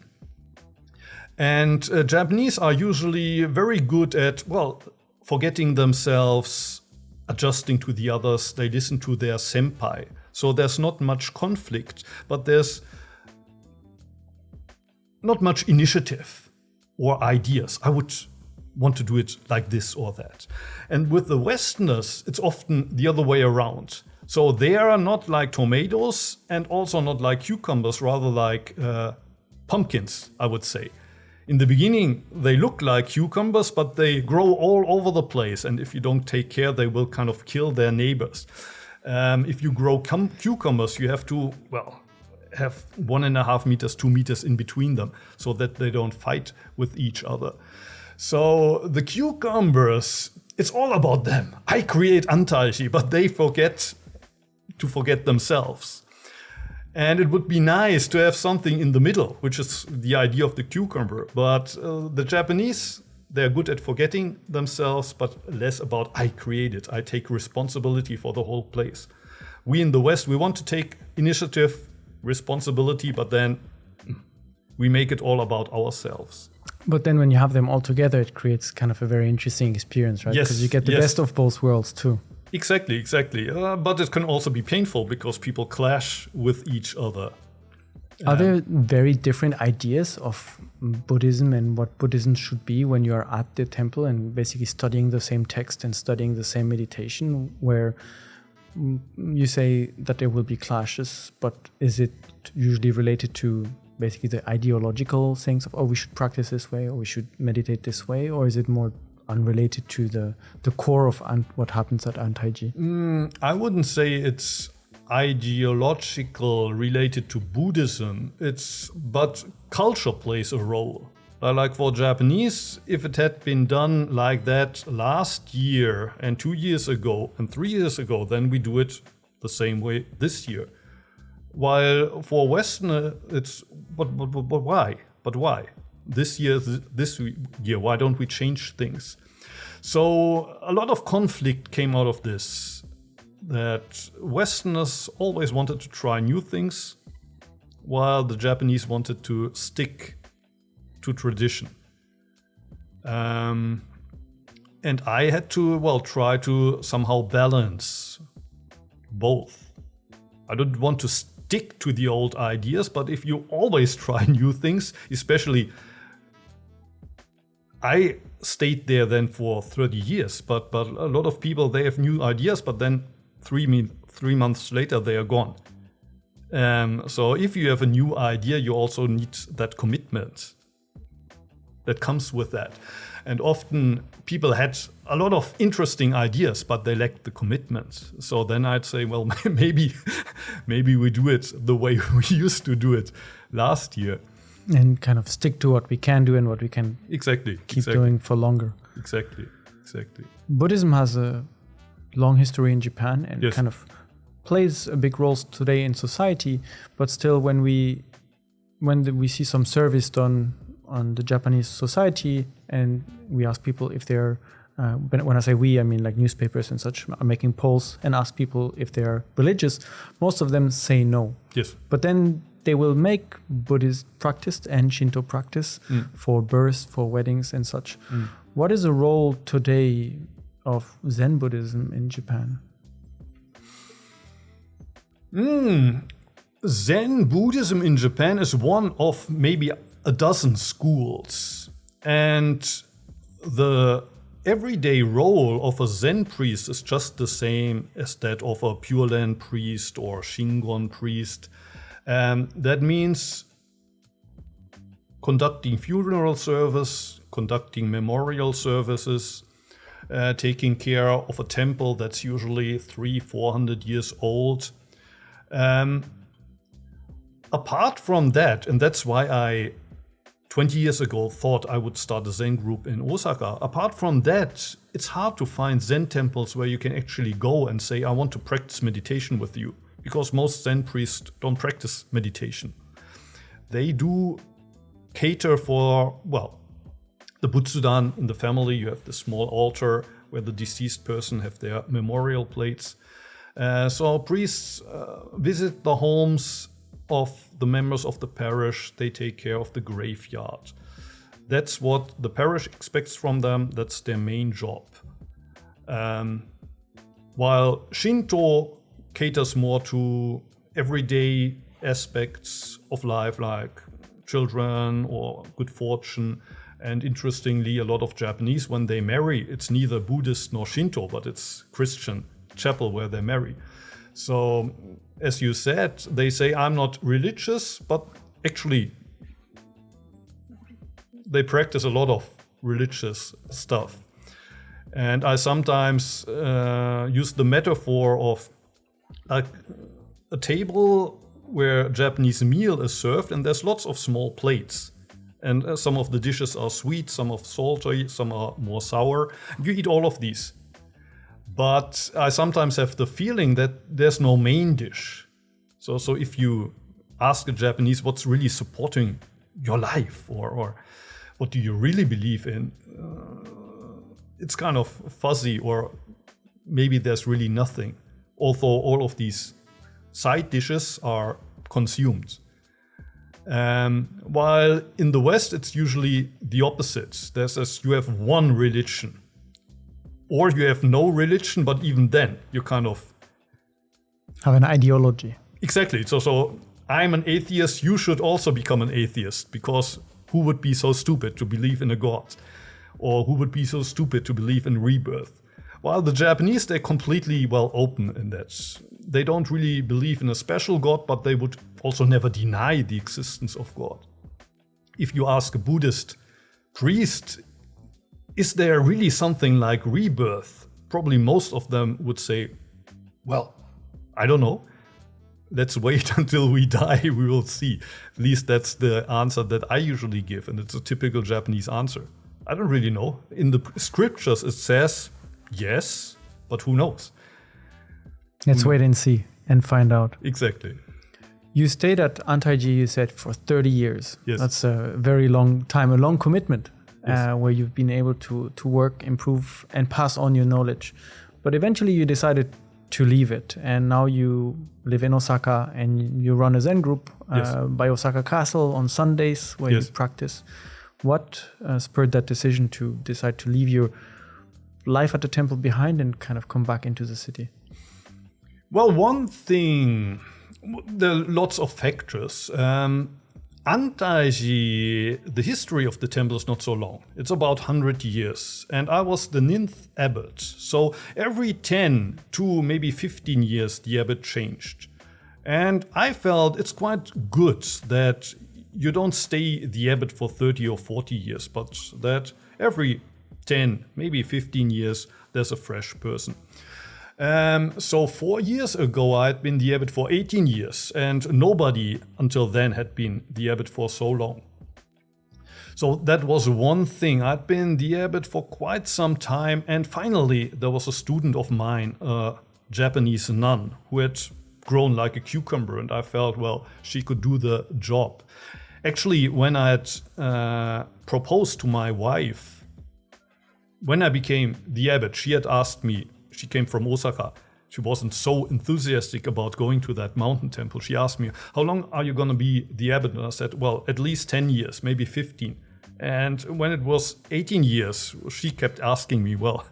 And Japanese are usually very good at, well, forgetting themselves, adjusting to the others. They listen to their senpai. So there's not much conflict, but there's not much initiative or ideas. I would want to do it like this or that. And with the Westerners, it's often the other way around. So they are not like tomatoes and also not like cucumbers, rather like pumpkins, I would say. In the beginning, they look like cucumbers, but they grow all over the place. And if you don't take care, they will kind of kill their neighbors. If you grow cucumbers, you have to, well, have 1.5 meters, 2 meters in between them so that they don't fight with each other. So the cucumbers, it's all about them. I create Antaiji, but they forget themselves. And it would be nice to have something in the middle, which is the idea of the cucumber. But the Japanese, they're good at forgetting themselves, but less about I create it. I take responsibility for the whole place. We in the West, we want to take initiative, responsibility, but then we make it all about ourselves. But then when you have them all together, it creates kind of a very interesting experience, right? Yes. Because you get the best of both worlds too. Exactly. But it can also be painful because people clash with each other. Are there very different ideas of Buddhism and what Buddhism should be when you are at the temple and basically studying the same text and studying the same meditation, where you say that there will be clashes, but is it usually related to basically the ideological things of, oh, we should practice this way or we should meditate this way, or is it more unrelated to the core of what happens at Antaiji? I wouldn't say it's ideological related to Buddhism, but culture plays a role. Like for Japanese, if it had been done like that last year and 2 years ago and 3 years ago, then we do it the same way this year. While for Western, it's but why? But why? This year, why don't we change things? So a lot of conflict came out of this, that Westerners always wanted to try new things, while the Japanese wanted to stick to tradition. And I had to, try to somehow balance both. I don't want to stick to the old ideas, but if you always try new things, especially I stayed there then for 30 years, but a lot of people, they have new ideas, but then 3 months later they are gone. So if you have a new idea, you also need that commitment. that comes with that. And often people had a lot of interesting ideas, but they lacked the commitment. So then I'd say, well, maybe we do it the way we used to do it last year. And kind of stick to what we can do and what we can keep doing for longer. Exactly. Buddhism has a long history in Japan and kind of plays a big role today in society. But still, when we see some service done on the Japanese society, and we ask people if they're, when I say we, I mean like newspapers and such, are making polls and ask people if they're religious, most of them say no. Yes. But then they will make Buddhist practice and Shinto practice for births, for weddings and such. What is the role today of Zen Buddhism in Japan? Zen Buddhism in Japan is one of maybe a dozen schools. And the everyday role of a Zen priest is just the same as that of a Pure Land priest or Shingon priest. That means conducting funeral service, conducting memorial services, taking care of a temple that's usually 300-400 years old. Apart from that, and that's why I 20 years ago thought I would start a Zen group in Osaka. Apart from that, it's hard to find Zen temples where you can actually go and say, I want to practice meditation with you. Because most Zen priests don't practice meditation. They do cater for, well, the Butsudan in the family. You have the small altar where the deceased person have their memorial plates. So priests visit the homes of the members of the parish. They take care of the graveyard. That's what the parish expects from them. That's their main job. While Shinto caters more to everyday aspects of life, like children or good fortune. And interestingly, a lot of Japanese, when they marry, it's neither Buddhist nor Shinto, but it's Christian chapel where they marry. So, as you said, they say, I'm not religious, but actually they practice a lot of religious stuff. And I sometimes use the metaphor of a table where a Japanese meal is served, and there's lots of small plates. And some of the dishes are sweet, some are salty, some are more sour. You eat all of these. But I sometimes have the feeling that there's no main dish. So if you ask a Japanese what's really supporting your life, or what do you really believe in, it's kind of fuzzy, or maybe there's really nothing. Although all of these side dishes are consumed. While in the West, it's usually the opposite. You have one religion. Or you have no religion, but even then, you kind of have an ideology. Exactly. So I'm an atheist, you should also become an atheist, because who would be so stupid to believe in a god? Or who would be so stupid to believe in rebirth? While the Japanese, they're completely open in that. They don't really believe in a special God, but they would also never deny the existence of God. If you ask a Buddhist priest, is there really something like rebirth? Probably most of them would say, well, I don't know. Let's wait until we die, we will see. At least that's the answer that I usually give, and it's a typical Japanese answer. I don't really know. In the scriptures it says yes, but who knows? Let's wait and see and find out. Exactly. You stayed at Antaiji, you said, for 30 years. Yes. That's a very long time, a long commitment, Yes. where you've been able to work, improve, and pass on your knowledge. But eventually you decided to leave it. And now you live in Osaka and you run a Zen group by Osaka Castle on Sundays where you practice. What spurred that decision to decide to leave your life at the temple behind and kind of come back into the city? Well, one thing, there are lots of factors. Antaiji, the history of the temple is not so long. It's about 100 years. And I was the 9th abbot. So every 10 to maybe 15 years, the abbot changed. And I felt it's quite good that you don't stay the abbot for 30 or 40 years, but that every 10, maybe 15 years, there's a fresh person. So 4 years ago, I had been the abbot for 18 years, and nobody until then had been the abbot for so long. So that was one thing. I'd been the abbot for quite some time, and finally there was a student of mine, a Japanese nun, who had grown like a cucumber, and I felt, well, she could do the job. Actually, when I had proposed to my wife, when I became the abbot, she had asked me, she came from Osaka, she wasn't so enthusiastic about going to that mountain temple. She asked me, how long are you going to be the abbot? And I said, well, at least 10 years, maybe 15. And when it was 18 years, she kept asking me, well,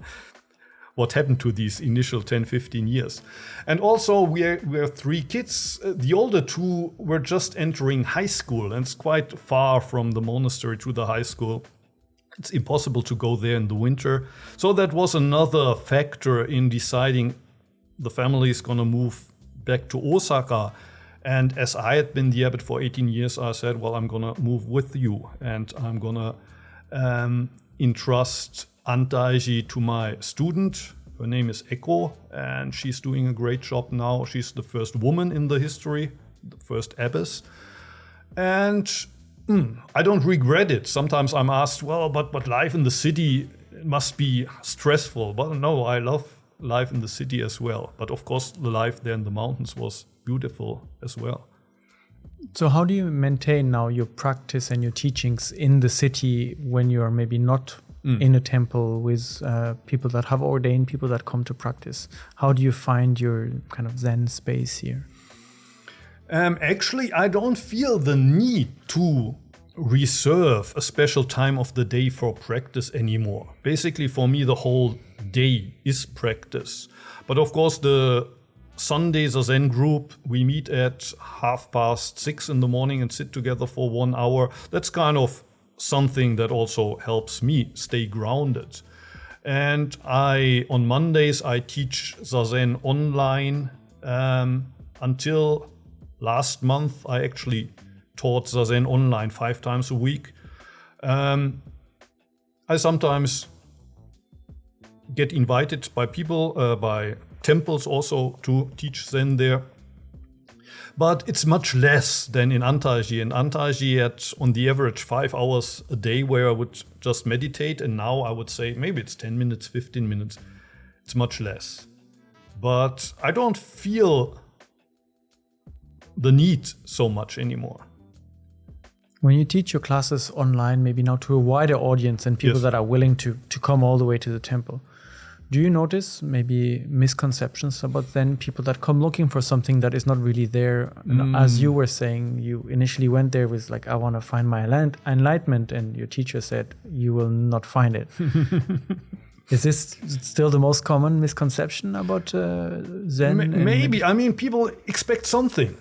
what happened to these initial 10, 15 years? And also, we're 3 kids. The older 2 were just entering high school, and it's quite far from the monastery to the high school. It's impossible to go there in the winter. So that was another factor in deciding the family is going to move back to Osaka. And as I had been the abbot for 18 years, I said, well, I'm going to move with you. And I'm going to entrust Antaiji to my student. Her name is Eko, and she's doing a great job now. She's the first woman in the history, the first abbess. And I don't regret it. Sometimes I'm asked, well, but life in the city must be stressful. But no, I love life in the city as well. But of course, the life there in the mountains was beautiful as well. So how do you maintain now your practice and your teachings in the city when you're maybe not in a temple with people that have ordained, people that come to practice? How do you find your kind of Zen space here? Actually, I don't feel the need to reserve a special time of the day for practice anymore. Basically, for me, the whole day is practice. But of course, the Sunday Zen group, we meet at 6:30 in the morning and sit together for 1 hour. That's kind of something that also helps me stay grounded. And on Mondays, I teach Zazen online. Until last month, I actually taught Zazen online 5 times a week. I sometimes get invited by people, by temples also, to teach Zen there. But it's much less than in Antaiji. In Antaiji, at on the average 5 hours a day where I would just meditate. And now I would say maybe it's 10 minutes, 15 minutes. It's much less. But I don't feel the need so much anymore. When you teach your classes online, maybe now to a wider audience and people that are willing to come all the way to the temple, do you notice maybe misconceptions about then people that come looking for something that is not really there? As you were saying, you initially went there with like, I want to find my enlightenment, and your teacher said, you will not find it. Is this still the most common misconception about Zen? Maybe. I mean, people expect something.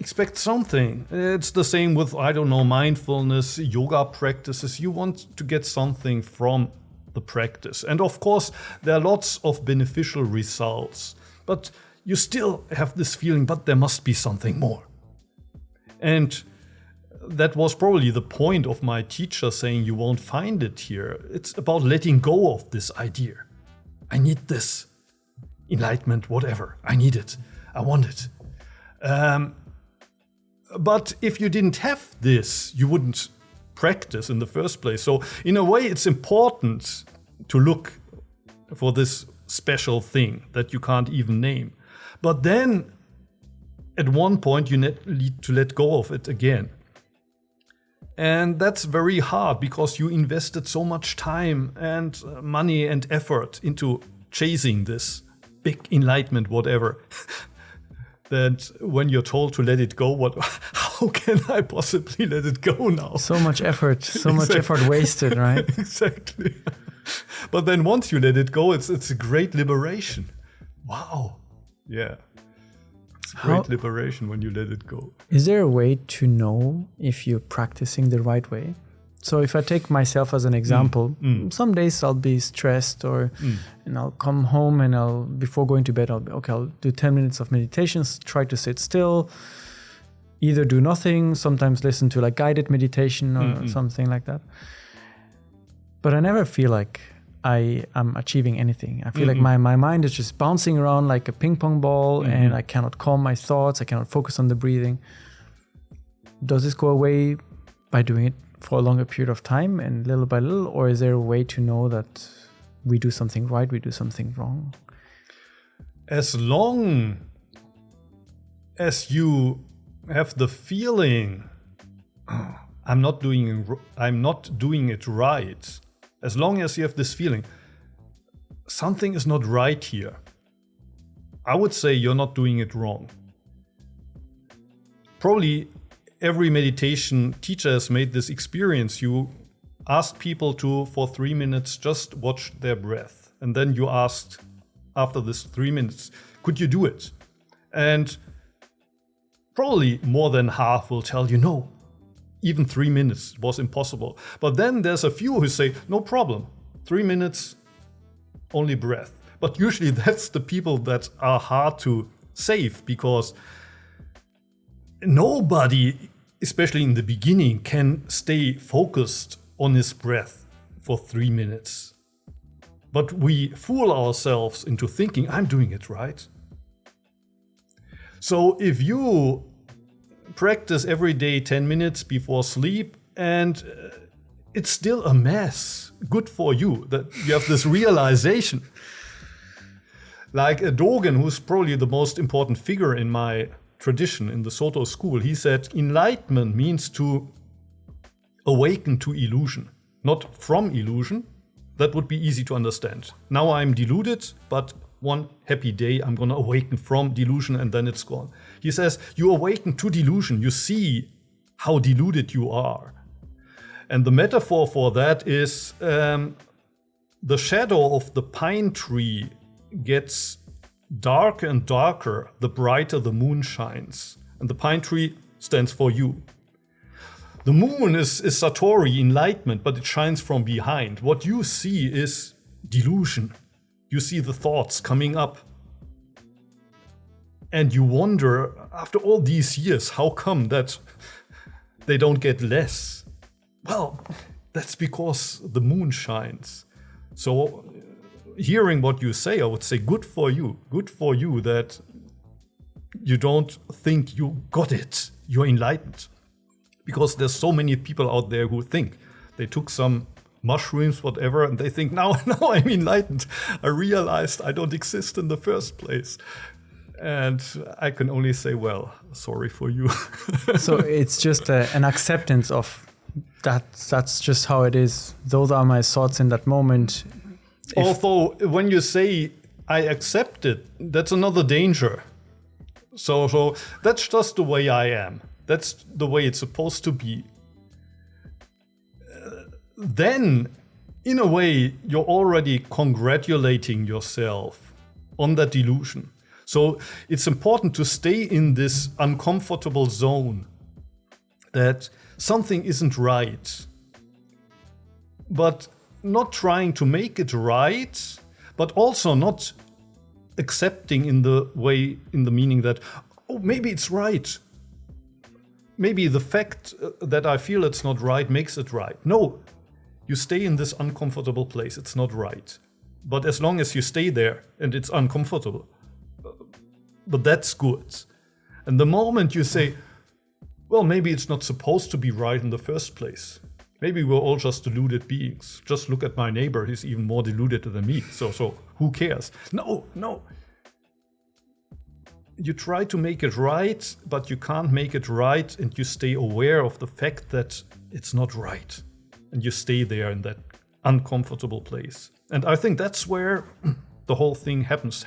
It's the same with, I don't know, mindfulness, yoga practices. You want to get something from the practice. And of course, there are lots of beneficial results. But you still have this feeling, but there must be something more. And that was probably the point of my teacher saying you won't find it here. It's about letting go of this idea. I need this enlightenment, whatever. I need it. I want it. But if you didn't have this, you wouldn't practice in the first place. So in a way, it's important to look for this special thing that you can't even name. But then at one point, you need to let go of it again. And that's very hard because you invested so much time and money and effort into chasing this big enlightenment, whatever, that when you're told to let it go, how can I possibly let it go now? So much effort, much effort wasted, right? Exactly. But then once you let it go, it's a great liberation. Wow. Yeah. Great liberation when you let it go. Is there a way to know if you're practicing the right way? So if I take myself as an example, some days I'll be stressed and I'll come home and before going to bed, I'll do 10 minutes of meditations, try to sit still. either do nothing, sometimes listen to like guided meditation or something like that. But I never feel like I am achieving anything. I feel like my mind is just bouncing around like a ping pong ball, and I cannot calm my thoughts. I cannot focus on the breathing. Does this go away by doing it for a longer period of time and little by little? Or is there a way to know that we do something right, we do something wrong? As long as you have the feeling, I'm not doing it right. As long as you have this feeling, something is not right here, I would say you're not doing it wrong. Probably every meditation teacher has made this experience. You ask people to, for 3 minutes, just watch their breath. And then you asked, after this 3 minutes, could you do it? And probably more than half will tell you no. Even 3 minutes was impossible. But then there's a few who say, no problem, 3 minutes, only breath. But usually that's the people that are hard to save, because nobody, especially in the beginning, can stay focused on his breath for 3 minutes. But we fool ourselves into thinking, I'm doing it right. So if you practice every day 10 minutes before sleep and it's still a mess, good for you that you have this realization. Like a Dogen, who's probably the most important figure in my tradition in the Soto school, he said enlightenment means to awaken to illusion, not from illusion. That would be easy to understand. Now I'm deluded, but one happy day I'm gonna awaken from delusion and then it's gone. He says you awaken to delusion, you see how deluded you are. And the metaphor for that is the shadow of the pine tree gets darker and darker the brighter the moon shines. And the pine tree stands for you. The moon is Satori, enlightenment, but it shines from behind. What you see is delusion. You see the thoughts coming up. And you wonder, after all these years, how come that they don't get less? Well, that's because the moon shines. So, hearing what you say, I would say, good for you. Good for you that you don't think you got it. You're enlightened. Because there's so many people out there who think they took some mushrooms, whatever, and they think, now I'm enlightened. I realized I don't exist in the first place. And I can only say, well, sorry for you. So it's just an acceptance of that. That's just how it is. Those are my thoughts in that moment. Although when you say I accept it, that's another danger. So that's just the way I am. That's the way it's supposed to be. Then, in a way, you're already congratulating yourself on that delusion. So it's important to stay in this uncomfortable zone that something isn't right, but not trying to make it right, but also not accepting in the meaning that, oh, maybe it's right. Maybe the fact that I feel it's not right makes it right. No, you stay in this uncomfortable place. It's not right. But as long as you stay there and it's uncomfortable, but that's good. And the moment you say, well, maybe it's not supposed to be right in the first place. Maybe we're all just deluded beings. Just look at my neighbor. He's even more deluded than me. So who cares? No. You try to make it right, but you can't make it right, and you stay aware of the fact that it's not right. And you stay there in that uncomfortable place. And I think that's where the whole thing happens.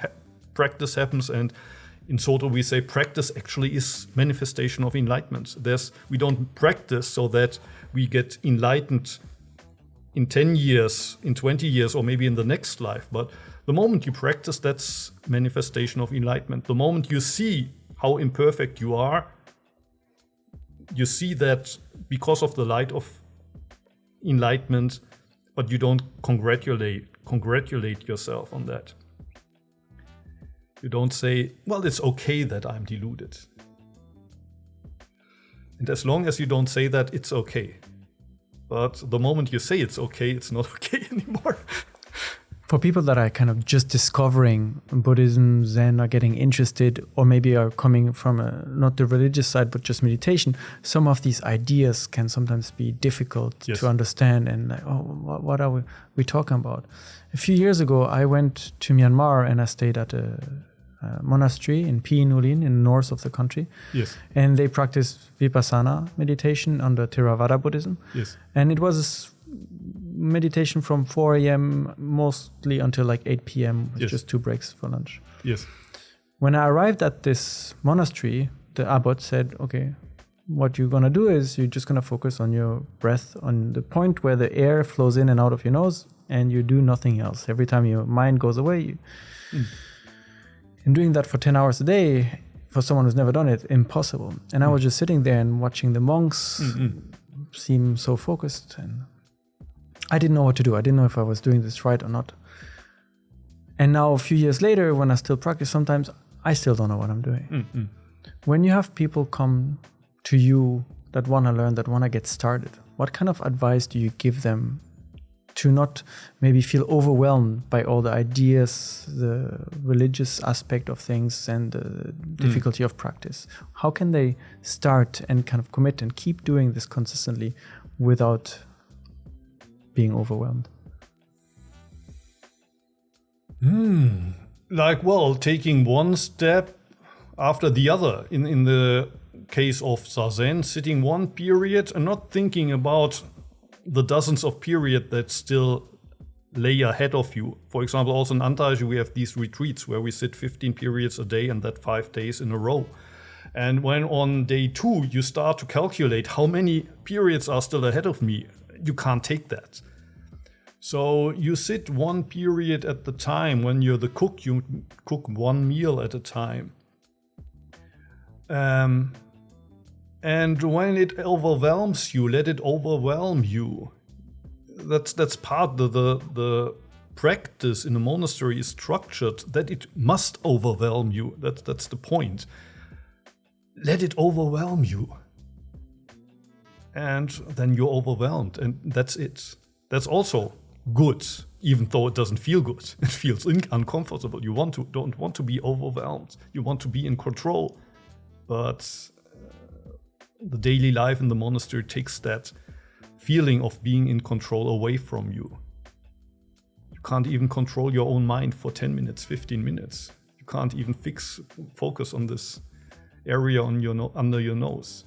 Practice happens, and in Soto we say practice actually is manifestation of enlightenment. We don't practice so that we get enlightened in 10 years, in 20 years, or maybe in the next life. But the moment you practice, that's manifestation of enlightenment. The moment you see how imperfect you are, you see that because of the light of enlightenment, but you don't congratulate yourself on that. You don't say, well, it's okay that I'm deluded. And as long as you don't say that, it's okay. But the moment you say it's okay, it's not okay anymore. For people that are kind of just discovering Buddhism, Zen, are getting interested, or maybe are coming from not the religious side, but just meditation, some of these ideas can sometimes be difficult to understand. And like, what are we talking about? A few years ago, I went to Myanmar and I stayed at a monastery in Pinulin in the north of the country. Yes. And they practice Vipassana meditation under Theravada Buddhism. Yes. And it was meditation from 4 a.m. mostly until like 8 p.m. with just 2 breaks for lunch. Yes. When I arrived at this monastery, the abbot said, okay, what you're going to do is you're just going to focus on your breath, on the point where the air flows in and out of your nose, and you do nothing else. Every time your mind goes away, and doing that for 10 hours a day, for someone who's never done it, impossible. And I was just sitting there and watching the monks seem so focused, and I didn't know what to do. I didn't know if I was doing this right or not. And now a few years later, when I still practice, sometimes I still don't know what I'm doing. When you have people come to you that want to learn, that want to get started, what kind of advice do you give them to not maybe feel overwhelmed by all the ideas, the religious aspect of things, and the difficulty of practice? How can they start and kind of commit and keep doing this consistently without being overwhelmed? Taking one step after the other. In the case of Zazen, sitting one period and not thinking about the dozens of periods that still lay ahead of you. For example, also in Antaiji, we have these retreats where we sit 15 periods a day and that 5 days in a row. And when on day 2 you start to calculate how many periods are still ahead of me, you can't take that. So you sit one period at the time. When you're the cook, you cook one meal at a time. And when it overwhelms you, let it overwhelm you. That's part of the practice in a monastery is structured that it must overwhelm you. That's the point. Let it overwhelm you. And then you're overwhelmed, and that's it. That's also good, even though it doesn't feel good. It feels uncomfortable. You don't want to be overwhelmed. You want to be in control. But the daily life in the monastery takes that feeling of being in control away from you. You can't even control your own mind for 10 minutes, 15 minutes. You can't even focus on this area on under your nose.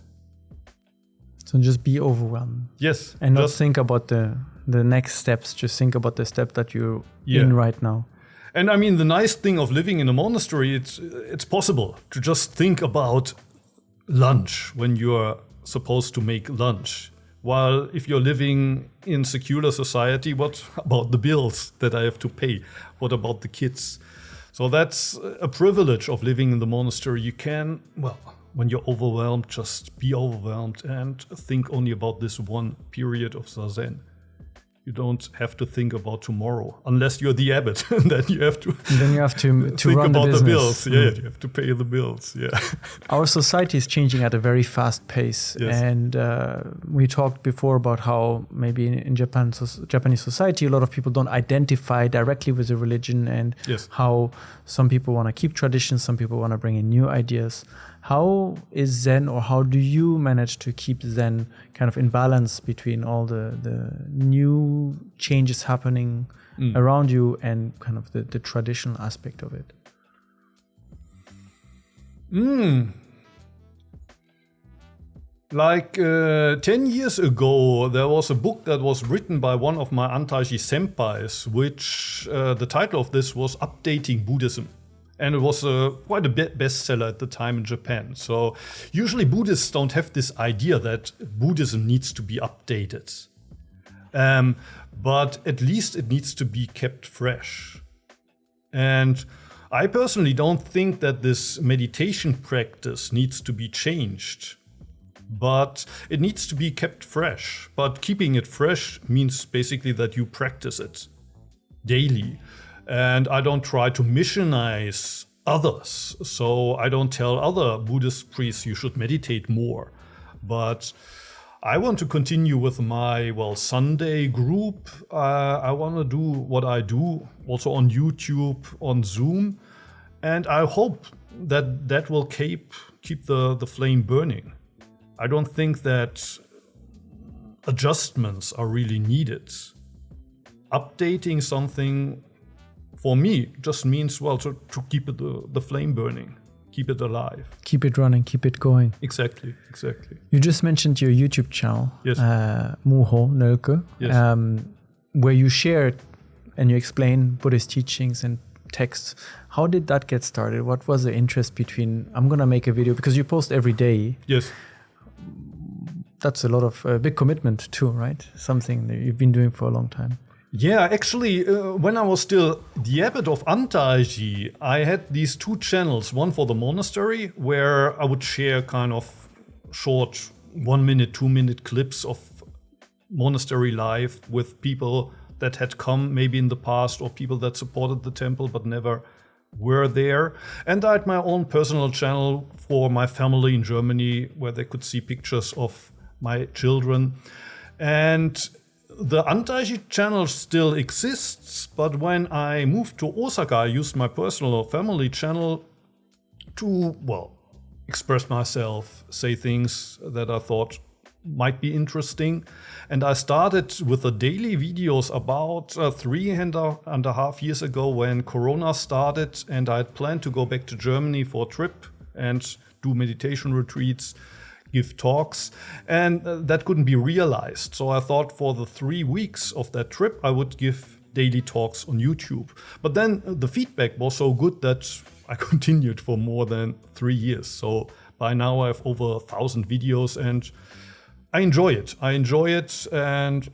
So just be overwhelmed. Yes. And not think about the next steps. Just think about the step that you're in right now. And I mean, the nice thing of living in a monastery, it's possible to just think about lunch when you're supposed to make lunch. While if you're living in secular society, what about the bills that I have to pay? What about the kids? So that's a privilege of living in the monastery. You can, when you're overwhelmed, just be overwhelmed and think only about this one period of Zazen. You don't have to think about tomorrow, unless you're the abbot. Then you have to think run about the bills. Yeah, you have to pay the bills. Yeah. Our society is changing at a very fast pace, and we talked before about how maybe in Japanese society, a lot of people don't identify directly with a religion, and how some people want to keep traditions, some people want to bring in new ideas. How is Zen, or how do you manage to keep Zen kind of in balance between all the new changes happening around you and kind of the traditional aspect of it? 10 years ago, there was a book that was written by one of my Antaiji senpais, which the title of this was Updating Buddhism. And it was quite a bestseller at the time in Japan. So usually Buddhists don't have this idea that Buddhism needs to be updated. But at least it needs to be kept fresh. And I personally don't think that this meditation practice needs to be changed. But it needs to be kept fresh. But keeping it fresh means basically that you practice it daily. And I don't try to missionize others. So I don't tell other Buddhist priests you should meditate more. But I want to continue with my, Sunday group. I want to do what I do, also on YouTube, on Zoom. And I hope that will keep the flame burning. I don't think that adjustments are really needed. Updating something, for me, just means, to keep the flame burning. Keep it alive. Keep it running, keep it going. Exactly. You just mentioned your YouTube channel, yes. Muho, Nölke, yes. Where you share and you explain Buddhist teachings and texts. How did that get started? What was the interest between, I'm going to make a video, because you post every day. Yes. That's a lot of big commitment too, right? Something that you've been doing for a long time. Yeah, actually, when I was still the abbot of Antaiji, I had these two channels. One for the monastery, where I would share kind of short 1 minute, 2 minute clips of monastery life with people that had come maybe in the past, or people that supported the temple but never were there. And I had my own personal channel for my family in Germany, where they could see pictures of my children. And the Antaiji channel still exists, but when I moved to Osaka, I used my personal family channel to, express myself, say things that I thought might be interesting. And I started with the daily videos about 3.5 years ago, when Corona started, and I had planned to go back to Germany for a trip and do meditation retreats, give talks, and that couldn't be realized. So I thought for the 3 weeks of that trip, I would give daily talks on YouTube. But then the feedback was so good that I continued for more than 3 years. So by now I have over 1,000 videos, and I enjoy it. And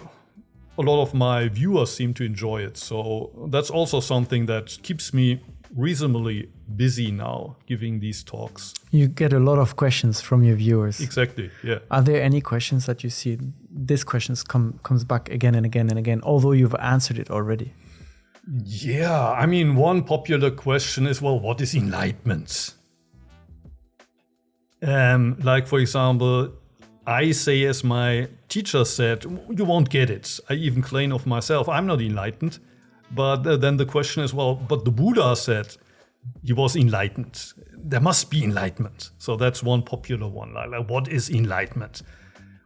a lot of my viewers seem to enjoy it. So that's also something that keeps me reasonably busy now, giving these talks. You get a lot of questions from your viewers. Exactly, yeah. Are there any questions that you see, this questions comes back again and again and again, although you've answered it already? Yeah, I mean, one popular question is, what is enlightenment? Like, for example, I say, as my teacher said, you won't get it. I even claim of myself, I'm not enlightened. But then the question is, but the Buddha said he was enlightened. There must be enlightenment. So that's one popular one. Like, what is enlightenment?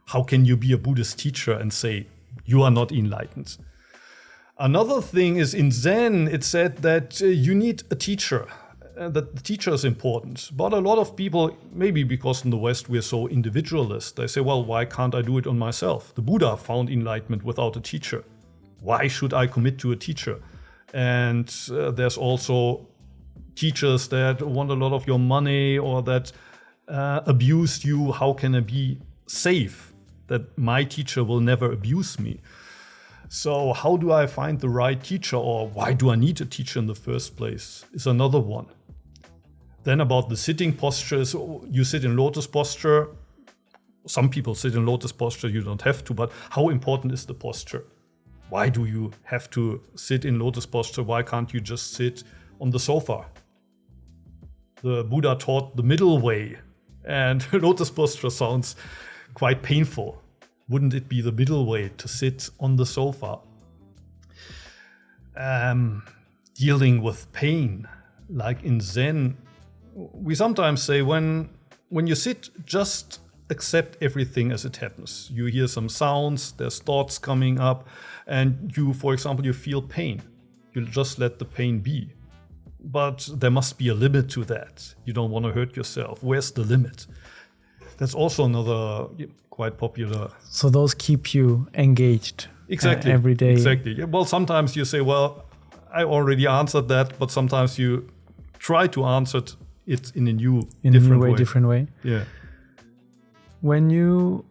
How can you be a Buddhist teacher and say you are not enlightened? Another thing is, in Zen, it said that you need a teacher, that the teacher is important. But a lot of people, maybe because in the West we're so individualist, they say, why can't I do it on myself? The Buddha found enlightenment without a teacher. Why should I commit to a teacher? And there's also teachers that want a lot of your money, or that abused you. How can I be safe that my teacher will never abuse me? So how do I find the right teacher, or why do I need a teacher in the first place, is another one. Then about the sitting posture, so you sit in lotus posture. Some people sit in lotus posture, you don't have to, but how important is the posture? Why do you have to sit in lotus posture? Why can't you just sit on the sofa? The Buddha taught the middle way, and lotus posture sounds quite painful. Wouldn't it be the middle way to sit on the sofa? Dealing with pain, like in Zen, we sometimes say when you sit, just accept everything as it happens. You hear some sounds, there's thoughts coming up, and you, for example, you feel pain. You just let the pain be. But there must be a limit to that. You don't want to hurt yourself. Where's the limit? That's also another quite popular. So those keep you engaged exactly every day. Exactly. Yeah, well, sometimes you say, I already answered that, but sometimes you try to answer it in a new, different way. Yeah. When you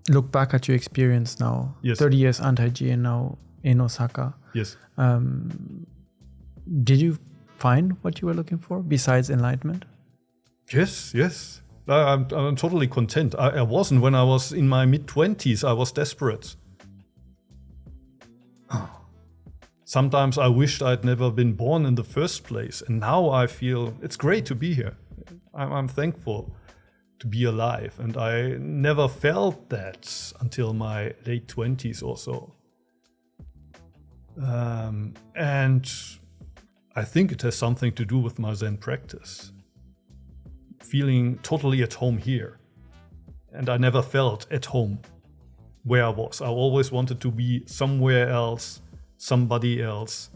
look back at your experience now, yes. 30 years Antaiji and now in Osaka, yes. Did you find what you were looking for besides enlightenment? Yes. I'm totally content. I wasn't. When I was in my mid-20s, I was desperate. Sometimes I wished I'd never been born in the first place. And now I feel it's great to be here. I'm thankful. to be alive. And I never felt that until my late 20s or so. And I think it has something to do with my Zen practice. Feeling totally at home here. And I never felt at home where I was. I always wanted to be somewhere else, somebody else,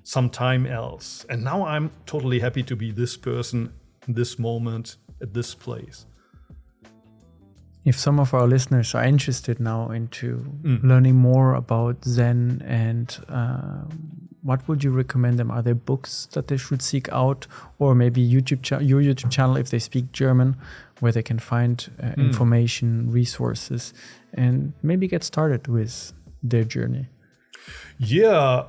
sometime else. And now I'm totally happy to be this person, in this moment, at this place. If some of our listeners are interested now into learning more about Zen, and what would you recommend them? Are there books that they should seek out, or maybe your YouTube channel if they speak German, where they can find information, resources, and maybe get started with their journey? Yeah,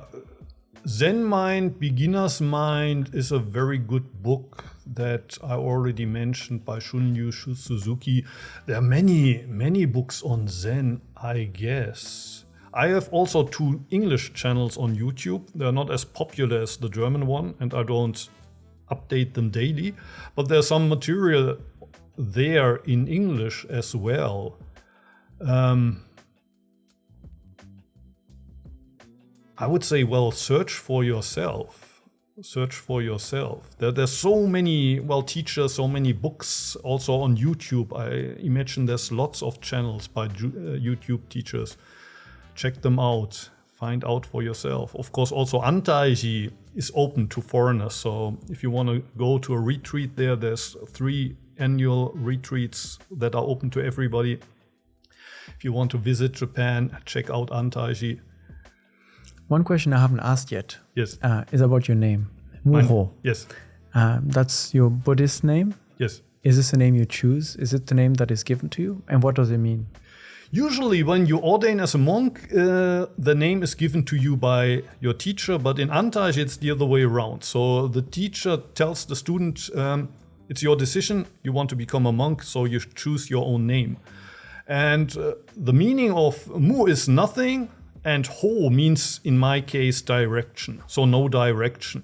Zen Mind, Beginner's Mind is a very good book that I already mentioned by Shunryu Suzuki. There are many books on Zen, I guess. I have also 2 English channels on YouTube. They're not as popular as the German one, and I don't update them daily. But there's some material there in English as well. I would say, well, search for yourself. Search for yourself. There's so many, teachers, so many books also on YouTube. I imagine there's lots of channels by YouTube teachers. Check them out. Find out for yourself. Of course, also Antaiji is open to foreigners. So if you want to go to a retreat there, there's 3 annual retreats that are open to everybody. If you want to visit Japan, check out Antaiji. One question I haven't asked yet is about your name, Muho. Yes. That's your Buddhist name? Yes. Is this a name you choose? Is it the name that is given to you? And what does it mean? Usually when you ordain as a monk, the name is given to you by your teacher, but in Antaiji it's the other way around. So the teacher tells the student, it's your decision, you want to become a monk, so you choose your own name. And the meaning of Mu is nothing, and Ho means, in my case, direction, so no direction.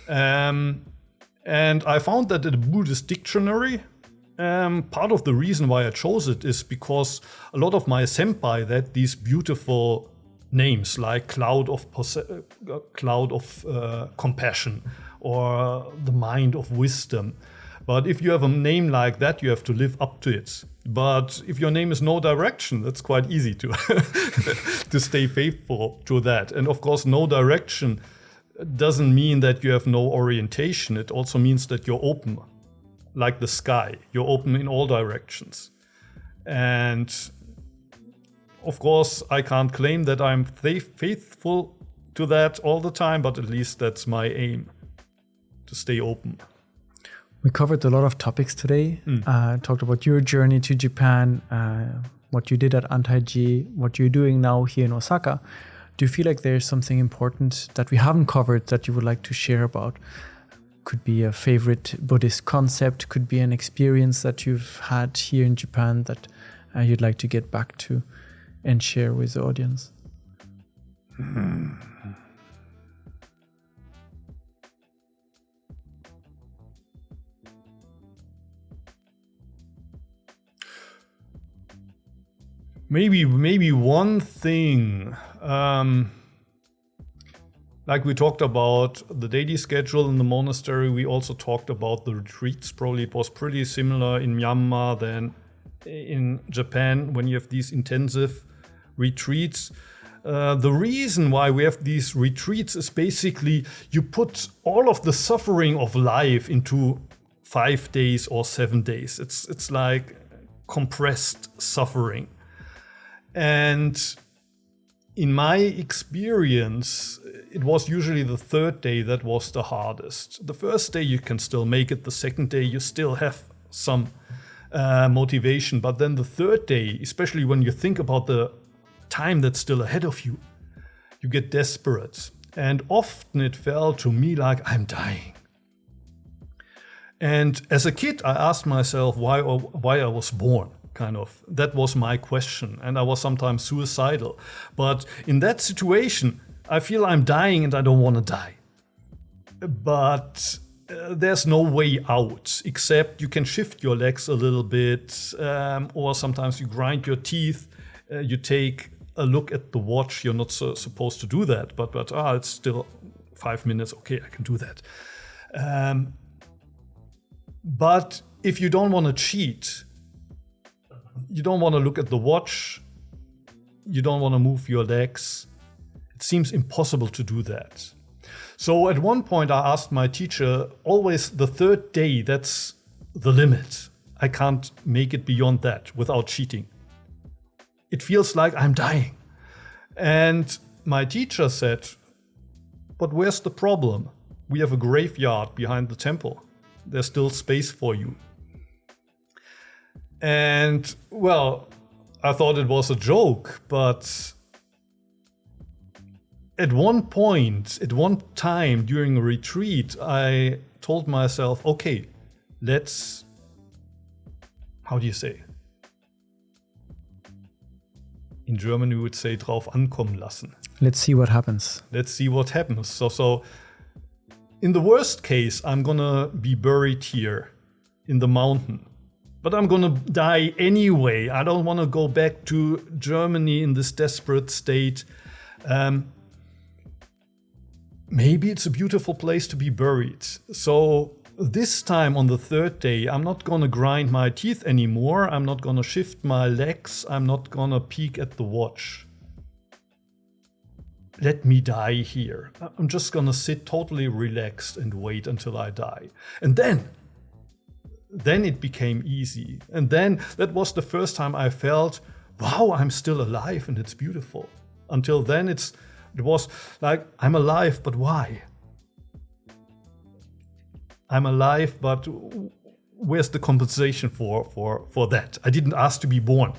And I found that in the Buddhist dictionary, part of the reason why I chose it is because a lot of my senpai had these beautiful names like cloud of compassion or the mind of wisdom. But if you have a name like that, you have to live up to it. But if your name is no direction, that's quite easy to to stay faithful to that. And of course, no direction doesn't mean that you have no orientation. It also means that you're open, like the sky. You're open in all directions. And of course, I can't claim that I'm faithful to that all the time, but at least that's my aim, to stay open. We covered a lot of topics today. Talked about your journey to Japan, what you did at Antaiji, what you're doing now here in Osaka. Do you feel like there's something important that we haven't covered that you would like to share about? Could be a favorite Buddhist concept, could be an experience that you've had here in Japan that you'd like to get back to and share with the audience. Maybe one thing, like we talked about the daily schedule in the monastery, we also talked about the retreats. Probably it was pretty similar in Myanmar than in Japan when you have these intensive retreats. The reason why we have these retreats is basically you put all of the suffering of life into 5 days or 7 days. It's like compressed suffering. And in my experience, it was usually the 3rd day that was the hardest. The first day you can still make it. The 2nd day you still have some motivation. But then the 3rd day, especially when you think about the time that's still ahead of you, you get desperate. And often it felt to me like I'm dying. And as a kid, I asked myself why I was born. Kind of. That was my question. And I was sometimes suicidal. But in that situation, I feel I'm dying and I don't want to die. But there's no way out, except you can shift your legs a little bit, or sometimes you grind your teeth, you take a look at the watch. You're not supposed to do that, but it's still 5 minutes. Okay, I can do that. But if you don't want to cheat, you don't want to look at the watch, you don't want to move your legs, it seems impossible to do that. So at one point I asked my teacher, always the third day, that's the limit. I can't make it beyond that without cheating. It feels like I'm dying. And my teacher said, but where's the problem? We have a graveyard behind the temple. There's still space for you. And well, I thought it was a joke, but at one time during a retreat, I told myself, okay, let's, how do you say? In German we would say drauf ankommen lassen. Let's see what happens. Let's see what happens. So in the worst case, I'm gonna be buried here in the mountain. But I'm gonna die anyway. I don't wanna go back to Germany in this desperate state. Maybe it's a beautiful place to be buried. So this time on the third day, I'm not gonna grind my teeth anymore. I'm not gonna shift my legs. I'm not gonna peek at the watch. Let me die here. I'm just gonna sit totally relaxed and wait until I die. And then it became easy. And then that was the first time I felt, wow, I'm still alive and it's beautiful. Until then it was like, I'm alive, but why? I'm alive, but where's the compensation for that? I didn't ask to be born.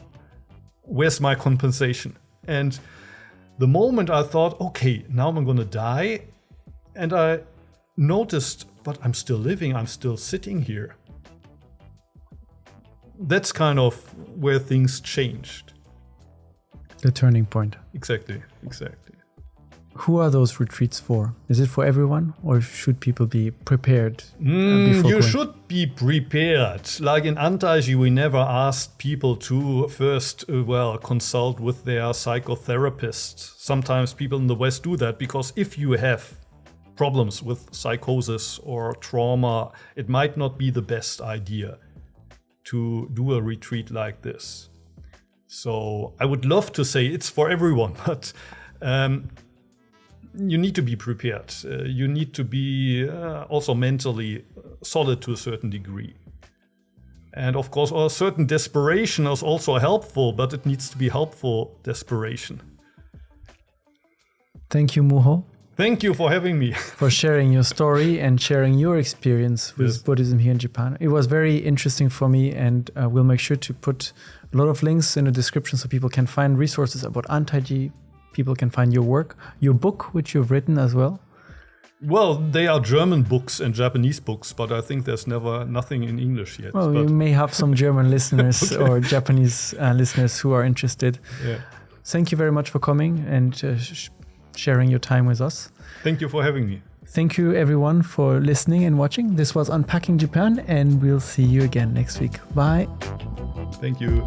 Where's my compensation? And the moment I thought, okay, now I'm gonna die, and I noticed, but I'm still living, I'm still sitting here. That's kind of where things changed. The turning point. Exactly. Who are those retreats for? Is it for everyone, or should people be prepared? You should be prepared. Like in Antaiji, we never asked people to first, consult with their psychotherapist. Sometimes people in the West do that because if you have problems with psychosis or trauma, it might not be the best idea to do a retreat like this. So I would love to say it's for everyone, but you need to be prepared. You need to be also mentally solid to a certain degree. And of course, a certain desperation is also helpful, but it needs to be helpful desperation. Thank you, Muho. Thank you for having me. For sharing your story and sharing your experience with Buddhism here in Japan. It was very interesting for me, and we'll make sure to put a lot of links in the description so people can find resources about Antaiji. People can find your work, your book, which you've written as well. Well, they are German books and Japanese books, but I think there's nothing in English yet. Well, we may have some German listeners or Japanese listeners who are interested. Yeah. Thank you very much for coming and sharing your time with us. Thank you for having me. Thank you everyone for listening and watching. This was Unpacking Japan, and we'll see you again next week. Bye. Thank you.